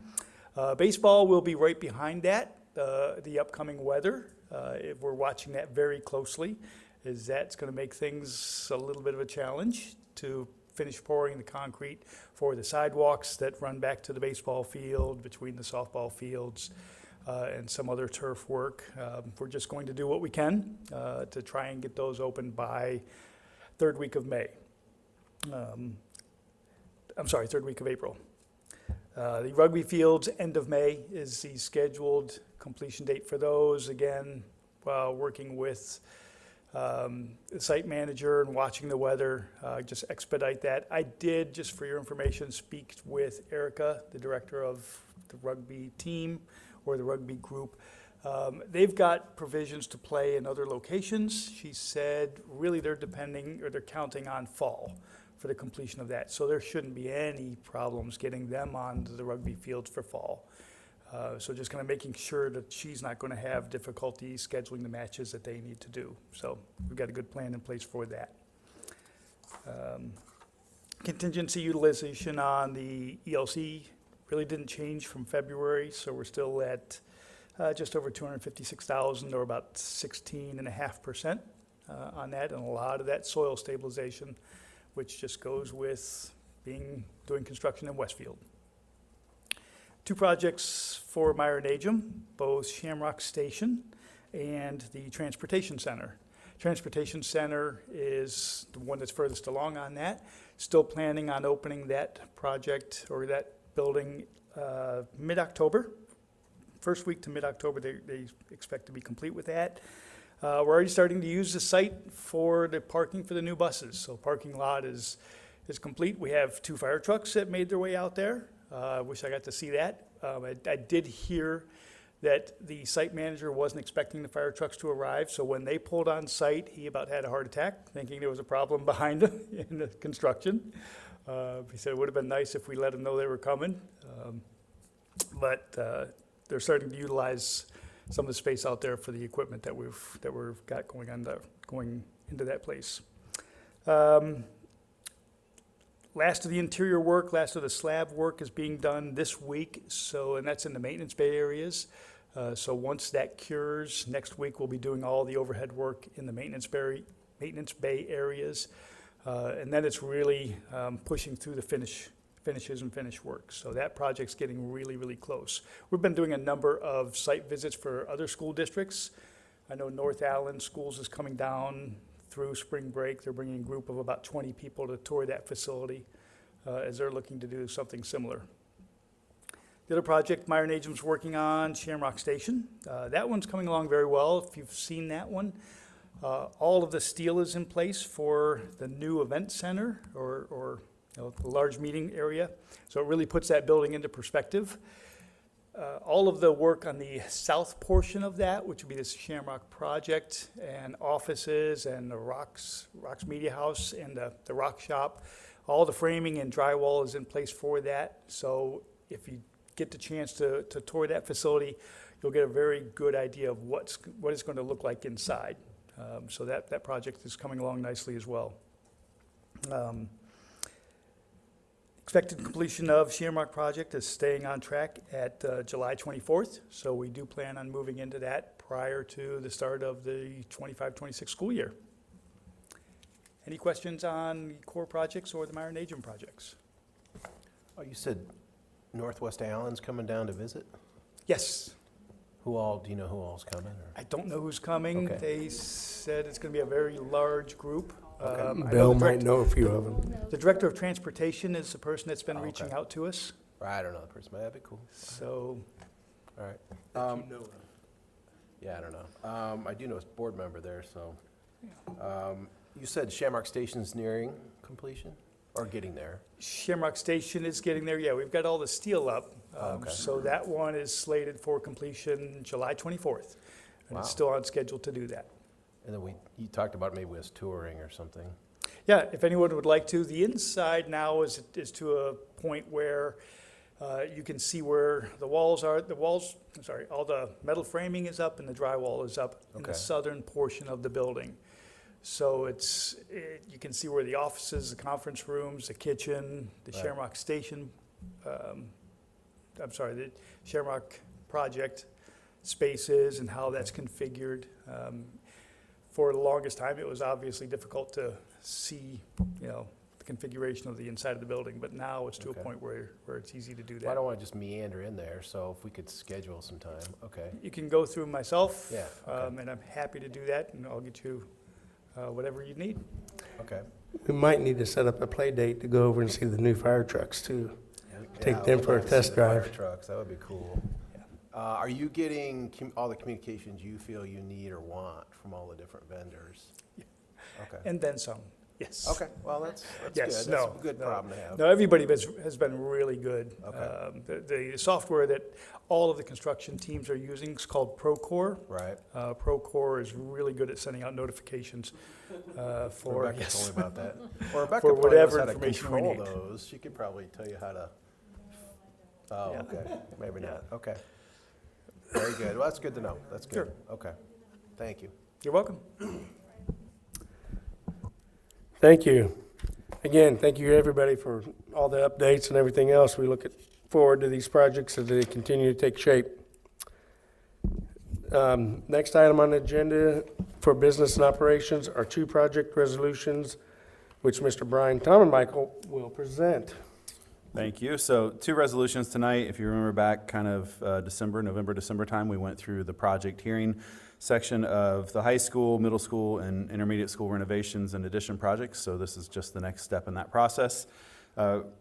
Baseball will be right behind that. The upcoming weather, we're watching that very closely, as that's going to make things a little bit of a challenge to finish pouring the concrete for the sidewalks that run back to the baseball field, between the softball fields, and some other turf work. We're just going to do what we can to try and get those open by third week of April. The rugby fields, end of May is the scheduled completion date for those. Again, working with the site manager and watching the weather, just expedite that. I did, just for your information, speak with Erica, the director of the rugby team or the rugby group. They've got provisions to play in other locations. She said really they're counting on fall for the completion of that. So there shouldn't be any problems getting them onto the rugby fields for fall. So just kind of making sure that she's not going to have difficulty scheduling the matches that they need to do. So we've got a good plan in place for that. Contingency utilization on the ELC really didn't change from February, so we're still at just over 256,000, or about 16.5% on that, and a lot of that soil stabilization, which just goes with doing construction in Westfield. 2 projects for Meyer Najum, both Shamrock Station and the Transportation Center. Transportation Center is the one that's furthest along on that. Still planning on opening that project or that building mid-October. First week to mid-October, they expect to be complete with that. We're already starting to use the site for the parking for the new buses. So parking lot is complete. We have 2 fire trucks that made their way out there. I wish I got to see that. I did hear that the site manager wasn't expecting the fire trucks to arrive, so when they pulled on site, he about had a heart attack, thinking there was a problem behind him in the construction. He said it would have been nice if we let him know they were coming, but they're starting to utilize some of the space out there for the equipment that we've got going into that place. Last of the interior work, last of the slab work is being done this week, and that's in the maintenance bay areas. So once that cures, next week we'll be doing all the overhead work in the maintenance bay areas. And then it's really pushing through the finishes and finish work. So that project's getting really, really close. We've been doing a number of site visits for other school districts. I know North Allen Schools is coming down through spring break. They're bringing a group of about 20 people to tour that facility as they're looking to do something similar. The other project Meyer Najum's working on, Shamrock Station. That one's coming along very well. If you've seen that one, all of the steel is in place for the new event center or the large meeting area. So it really puts that building into perspective. All of the work on the south portion of that, which would be this Shamrock project and offices and the Rocks Media House and the Rock Shop, all the framing and drywall is in place for that. So if you get the chance to tour that facility, you'll get a very good idea of what it's going to look like inside. So that project is coming along nicely as well. Expected completion of Shamrock project is staying on track at July 24th. So we do plan on moving into that prior to the start of the 25-26 school year. Any questions on core projects or the Meyer Najum projects? Oh, you said Northwest Allen's coming down to visit? Yes. Do you know who all's coming? Or? I don't know who's coming. Okay. They said it's going to be a very large group. Okay. Bill might know a few of them. The director of transportation is the person that's been reaching out to us. I don't know the person, but that'd be cool. So, all right. Yeah, I don't know. I do know a board member there, so. You said Shamrock Station's nearing completion or getting there? Shamrock Station is getting there. Yeah, we've got all the steel up. Okay. So that one is slated for completion July 24th. And Wow. it's still on schedule to do that. And then you talked about maybe us touring or something. Yeah, if anyone would like to. The inside now is to a point where you can see where the walls are. All the metal framing is up and the drywall is up in the southern portion of the building. So you can see where the offices, the conference rooms, the kitchen, the Shamrock Station, the Shamrock project spaces and how that's configured. For the longest time, it was obviously difficult to see, the configuration of the inside of the building, but now it's to a point where it's easy to do that. Well, I don't want to just meander in there, so if we could schedule some time, okay. You can go through myself, Yeah, and I'm happy to do that, and I'll get you whatever you need. Okay. We might need to set up a play date to go over and see the new fire trucks too. Take them for a test drive. Fire trucks, that would be cool. Are you getting all the communications you feel you need or want from all the different vendors? Yeah. Okay. And then some, yes. Okay, well, that's Yes, good. no, That's a good problem to have. No, everybody has been really good. Okay. The software that all of the construction teams are using is called Procore. Right. Procore is really good at sending out notifications for, Rebecca told me about that. Well, Rebecca for probably knows whatever how to information we control need. those. She could probably tell you how to. Oh, Yeah. okay. Maybe not. Okay. Very good. Well, that's good to know. That's good. Sure. Okay. Thank you. You're welcome. Thank you. Again, thank you everybody for all the updates and everything else. We look forward to these projects as they continue to take shape. Next item on the agenda for business and operations are two project resolutions, which Mr. Brian Michael will present. Thank you. So 2 resolutions tonight. If you remember back kind of November, December time, we went through the project hearing section of the high school, middle school, and intermediate school renovations and addition projects. So this is just the next step in that process.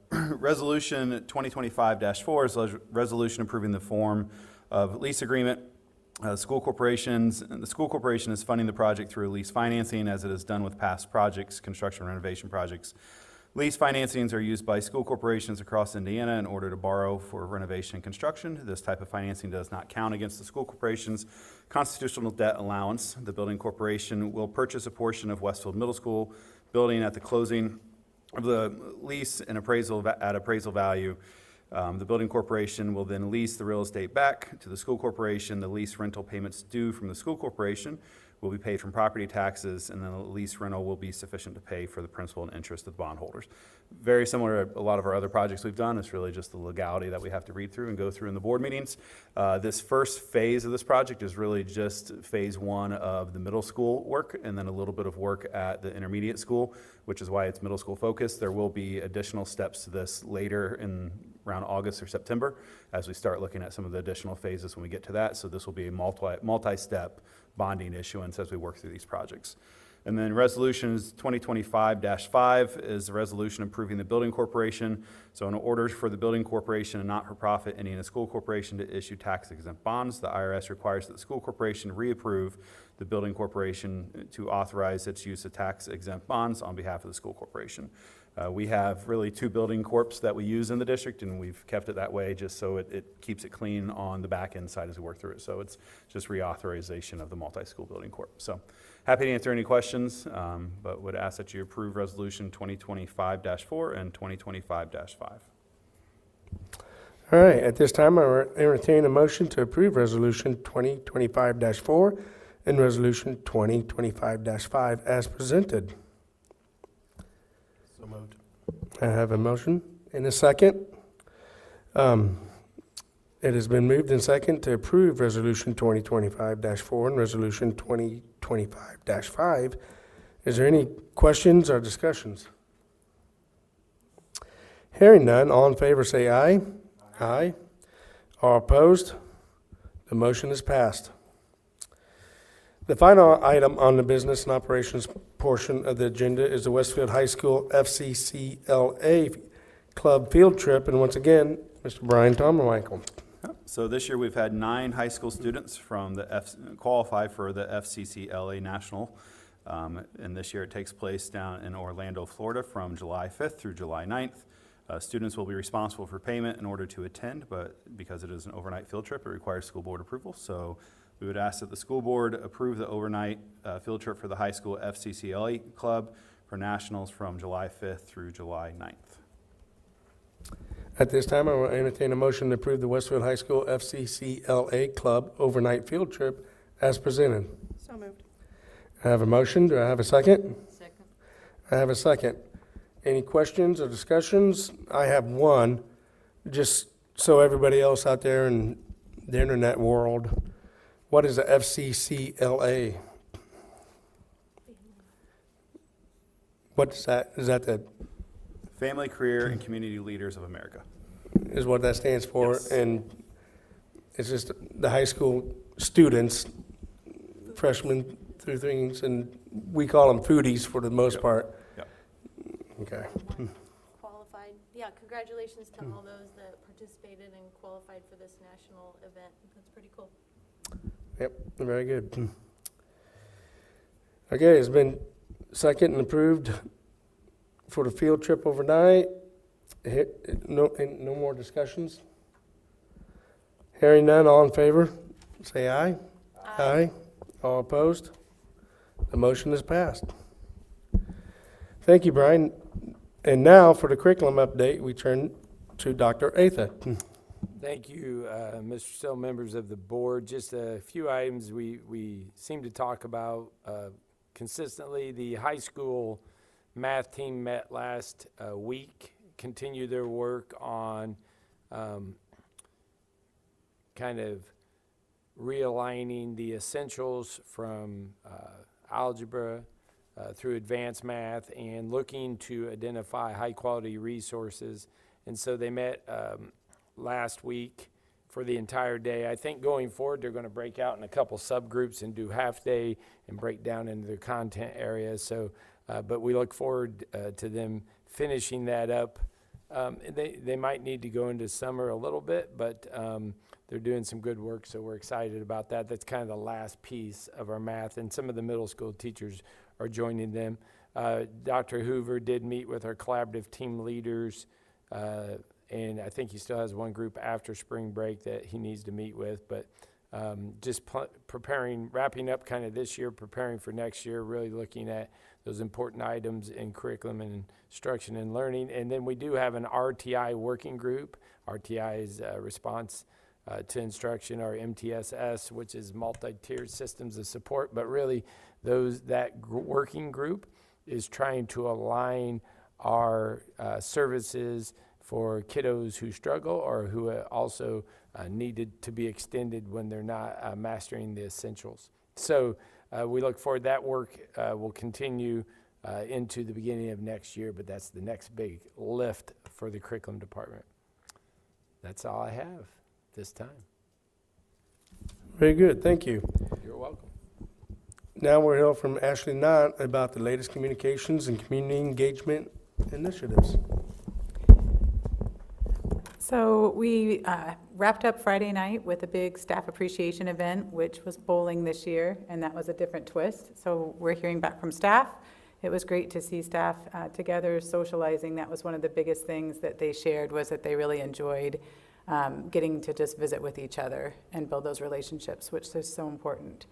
Resolution 2025-4 is a resolution approving the form of lease agreement. The school corporation is funding the project through lease financing as it has done with past projects, construction renovation projects. Lease financings are used by school corporations across Indiana in order to borrow for renovation and construction. This type of financing does not count against the school corporation's constitutional debt allowance. The building corporation will purchase a portion of Westfield Middle School building at the closing of the lease and at appraisal value. The building corporation will then lease the real estate back to the school corporation. The lease rental payments due from the school corporation will be paid from property taxes, and then the lease rental will be sufficient to pay for the principal and interest of the bondholders. Very similar to a lot of our other projects we've done. It's really just the legality that we have to read through and go through in the board meetings. This first phase of this project is really just phase one of the middle school work, and then a little bit of work at the intermediate school, which is why it's middle school focused. There will be additional steps to this later in around August or September as we start looking at some of the additional phases when we get to that. So this will be a multi-step bonding issuance as we work through these projects. And then resolutions 2025-5 is a resolution approving the building corporation. So in order for the building corporation, a not-for-profit Indiana school corporation, to issue tax-exempt bonds, the IRS requires that the school corporation reapprove the building corporation to authorize its use of tax-exempt bonds on behalf of the school corporation. We have really two building corps that we use in the district, and we've kept it that way just so it keeps it clean on the back end side as we work through it. So it's just reauthorization of the multi-school building corp. So happy to answer any questions, but would ask that you approve resolution 2025-4 and 2025-5. All right, at this time, I will entertain a motion to approve resolution 2025-4 and resolution 2025-5 as presented. So moved. I have a motion and a second. It has been moved and second to approve resolution 2025-4 and resolution 2025-5. Is there any questions or discussions? Hearing none, all in favor say aye. Aye. All opposed? The motion is passed. The final item on the business and operations portion of the agenda is the Westfield High School FCCLA Club field trip. And once again, Mr. Brian Tomermichael. So this year we've had 9 high school students from qualify for the FCCLA National. And this year it takes place down in Orlando, Florida from July 5th through July 9th. Students will be responsible for payment in order to attend, but because it is an overnight field trip, it requires school board approval. So we would ask that the school board approve the overnight field trip for the high school FCCLA Club for nationals from July 5th through July 9th. At this time, I will entertain a motion to approve the Westfield High School FCCLA Club overnight field trip as presented. So moved. I have a motion. Do I have a second? Second. I have a second. Any questions or discussions? I have one, just so everybody else out there in the internet world. What is the FCCLA? What's that? Is that the Family, Career, and Community Leaders of America. Is what that stands for? Yes. And it's just the high school students, freshmen through things, and we call them foodies for the most part. Yep. Okay. Qualified. Yeah, congratulations to all those that participated and qualified for this national event. That's pretty cool. Yep, very good. Okay, it's been second and approved for the field trip overnight. No more discussions? Hearing none, all in favor, say aye. Aye. All opposed? The motion is passed. Thank you, Brian. And now for the curriculum update, we turn to Dr. Atha. Thank you, Mr. Still, members of the board. Just a few items we seem to talk about consistently. The high school math team met last week, continued their work on kind of realigning the essentials from algebra through advanced math and looking to identify high-quality resources. And so they met last week for the entire day. I think going forward, they're going to break out in a couple subgroups and do half-day and break down into their content areas. So, but we look forward to them finishing that up. They might need to go into summer a little bit, but they're doing some good work, so we're excited about that. That's kind of the last piece of our math, and some of the middle school teachers are joining them. Dr. Hoover did meet with our collaborative team leaders, and I think he still has one group after spring break that he needs to meet with, but just preparing, wrapping up kind of this year, preparing for next year, really looking at those important items in curriculum and instruction and learning. And then we do have an RTI working group. RTI is response to instruction, or MTSS, which is multi-tiered systems of support. But really, working group is trying to align our services for kiddos who struggle or who also needed to be extended when they're not mastering the essentials. So we look forward, that work will continue into the beginning of next year, but that's the next big lift for the curriculum department. That's all I have this time. Very good, thank you. You're welcome. Now we'll hear from Ashley Knott about the latest communications and community engagement initiatives. So we wrapped up Friday night with a big staff appreciation event, which was bowling this year, and that was a different twist. So we're hearing back from staff. It was great to see staff together socializing. That was one of the biggest things that they shared, was that they really enjoyed getting to just visit with each other and build those relationships, which is so important.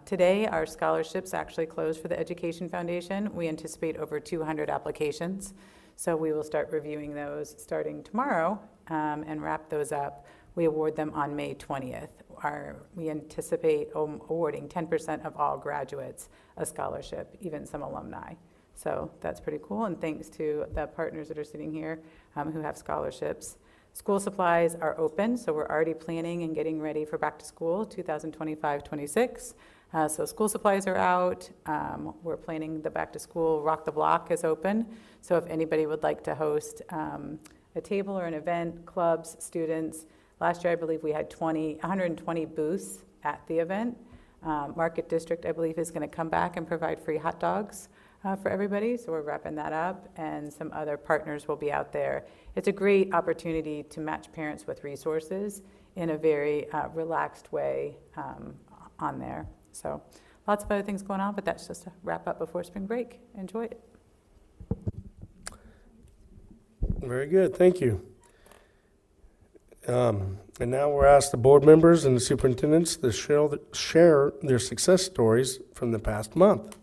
Today, our scholarships actually closed for the Education Foundation. We anticipate over 200 applications. So we will start reviewing those starting tomorrow and wrap those up. We award them on May 20th. We anticipate awarding 10% of all graduates a scholarship, even some alumni. So that's pretty cool, and thanks to the partners that are sitting here who have scholarships. School supplies are open, so we're already planning and getting ready for back to school 2025-26. So school supplies are out. We're planning the back to school Rock the Block is open. So if anybody would like to host a table or an event, clubs, students. Last year, I believe we had 120 booths at the event. Market District, I believe, is going to come back and provide free hot dogs for everybody. So we're wrapping that up, and some other partners will be out there. It's a great opportunity to match parents with resources in a very relaxed way on there. So lots of other things going on, but that's just a wrap up before spring break. Enjoy it. Very good, thank you. And now we're asked the board members and the superintendents to share their success stories from the past month.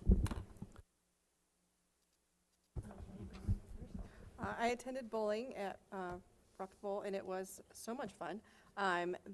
I attended bowling at Rock the Bowl, and it was so much fun.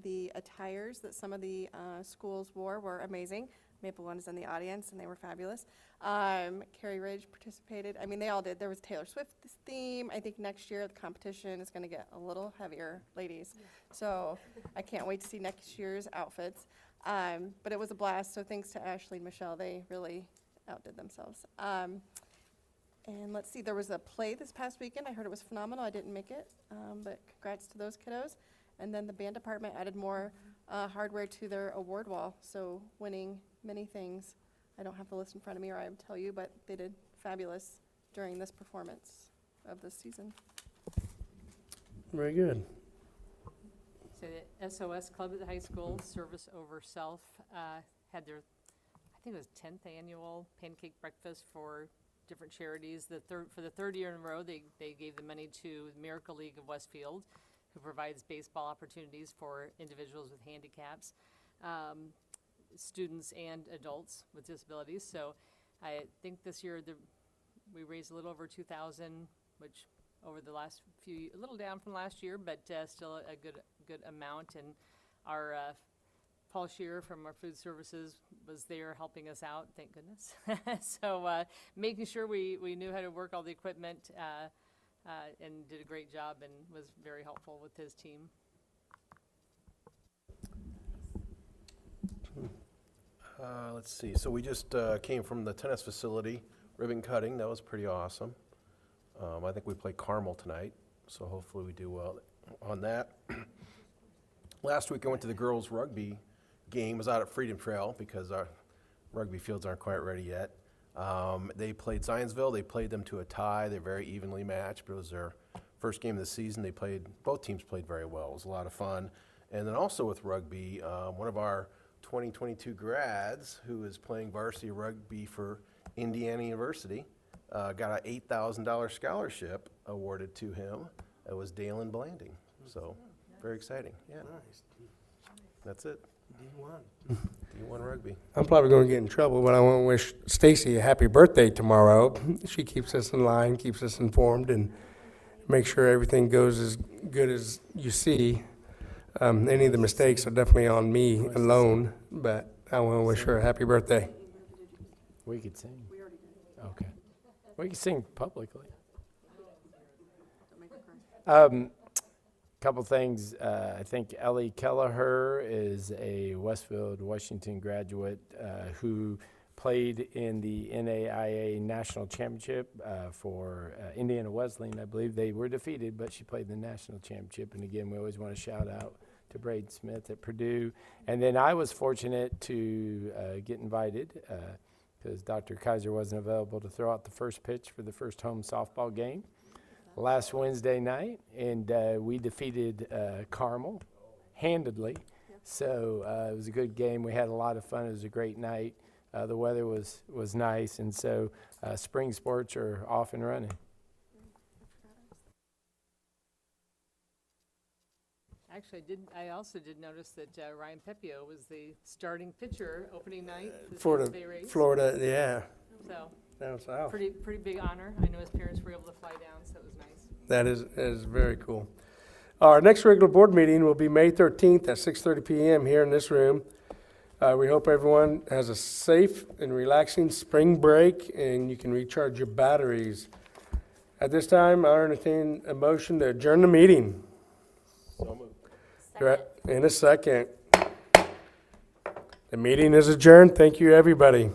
The attires that some of the schools wore were amazing. Maple One is in the audience, and they were fabulous. Cary Ridge participated. I mean, they all did. There was Taylor Swift theme. I think next year the competition is going to get a little heavier, ladies. Yeah. So I can't wait to see next year's outfits. But it was a blast, so thanks to Ashley and Michelle. They really outdid themselves. And let's see, there was a play this past weekend. I heard it was phenomenal. I didn't make it, but congrats to those kiddos. And then the band department added more hardware to their award wall, so winning many things. I don't have the list in front of me, or I would tell you, but they did fabulous during this performance of this season. Very good. So the SOS Club at the high school, Service Over Self, had their, I think it was 10th annual pancake breakfast for different charities. For the third year in a row, they gave the money to the Miracle League of Westfield, who provides baseball opportunities for individuals with handicaps, students and adults with disabilities. So I think this year we raised a little over $2,000, which over the last few, a little down from last year, but still a good amount. And our Paul Shearer from our food services was there helping us out, thank goodness. So making sure we knew how to work all the equipment and did a great job and was very helpful with his team. Let's see, so we just came from the tennis facility, ribbon cutting. That was pretty awesome. I think we play Carmel tonight, so hopefully we do well on that. Last week I went to the girls' rugby game. I was out at Freedom Trail because our rugby fields aren't quite ready yet. They played Zionsville. They played them to a tie. They're very evenly matched, but it was their first game of the season. Both teams played very well. It was a lot of fun. And then also with rugby, one of our 2022 grads who is playing varsity rugby for Indiana University, got a $8,000 scholarship awarded to him. It was Dalen Blanding. So, very exciting, yeah. That's it. D1 rugby. I'm probably going to get in trouble, but I want to wish Stacy a happy birthday tomorrow. She keeps us in line, keeps us informed, and make sure everything goes as good as you see. Any of the mistakes are definitely on me alone, but I want to wish her a happy birthday. We could sing. Okay. We could sing publicly. Couple things. I think Ellie Kelleher is a Westfield, Washington graduate who played in the NAIA National Championship for Indiana Wesleyan. I believe they were defeated, but she played the National Championship. And again, we always want to shout out to Braden Smith at Purdue. And then I was fortunate to get invited because Dr. Kaiser wasn't available to throw out the first pitch for the first home softball game last Wednesday night, and we defeated Carmel handedly. So it was a good game. We had a lot of fun. It was a great night. The weather was nice, and so spring sports are off and running. Actually, I also did notice that Ryan Pepio was the starting pitcher opening night For the the race. Florida, yeah. So Down south. pretty big honor. I know his parents were able to fly down, so it was nice. That is very cool. Our next regular board meeting will be May 13th at 6:30 p.m. here in this room. We hope everyone has a safe and relaxing spring break and you can recharge your batteries. At this time, I entertain a motion to adjourn the meeting. So moved. In a second. The meeting is adjourned. Thank you, everybody.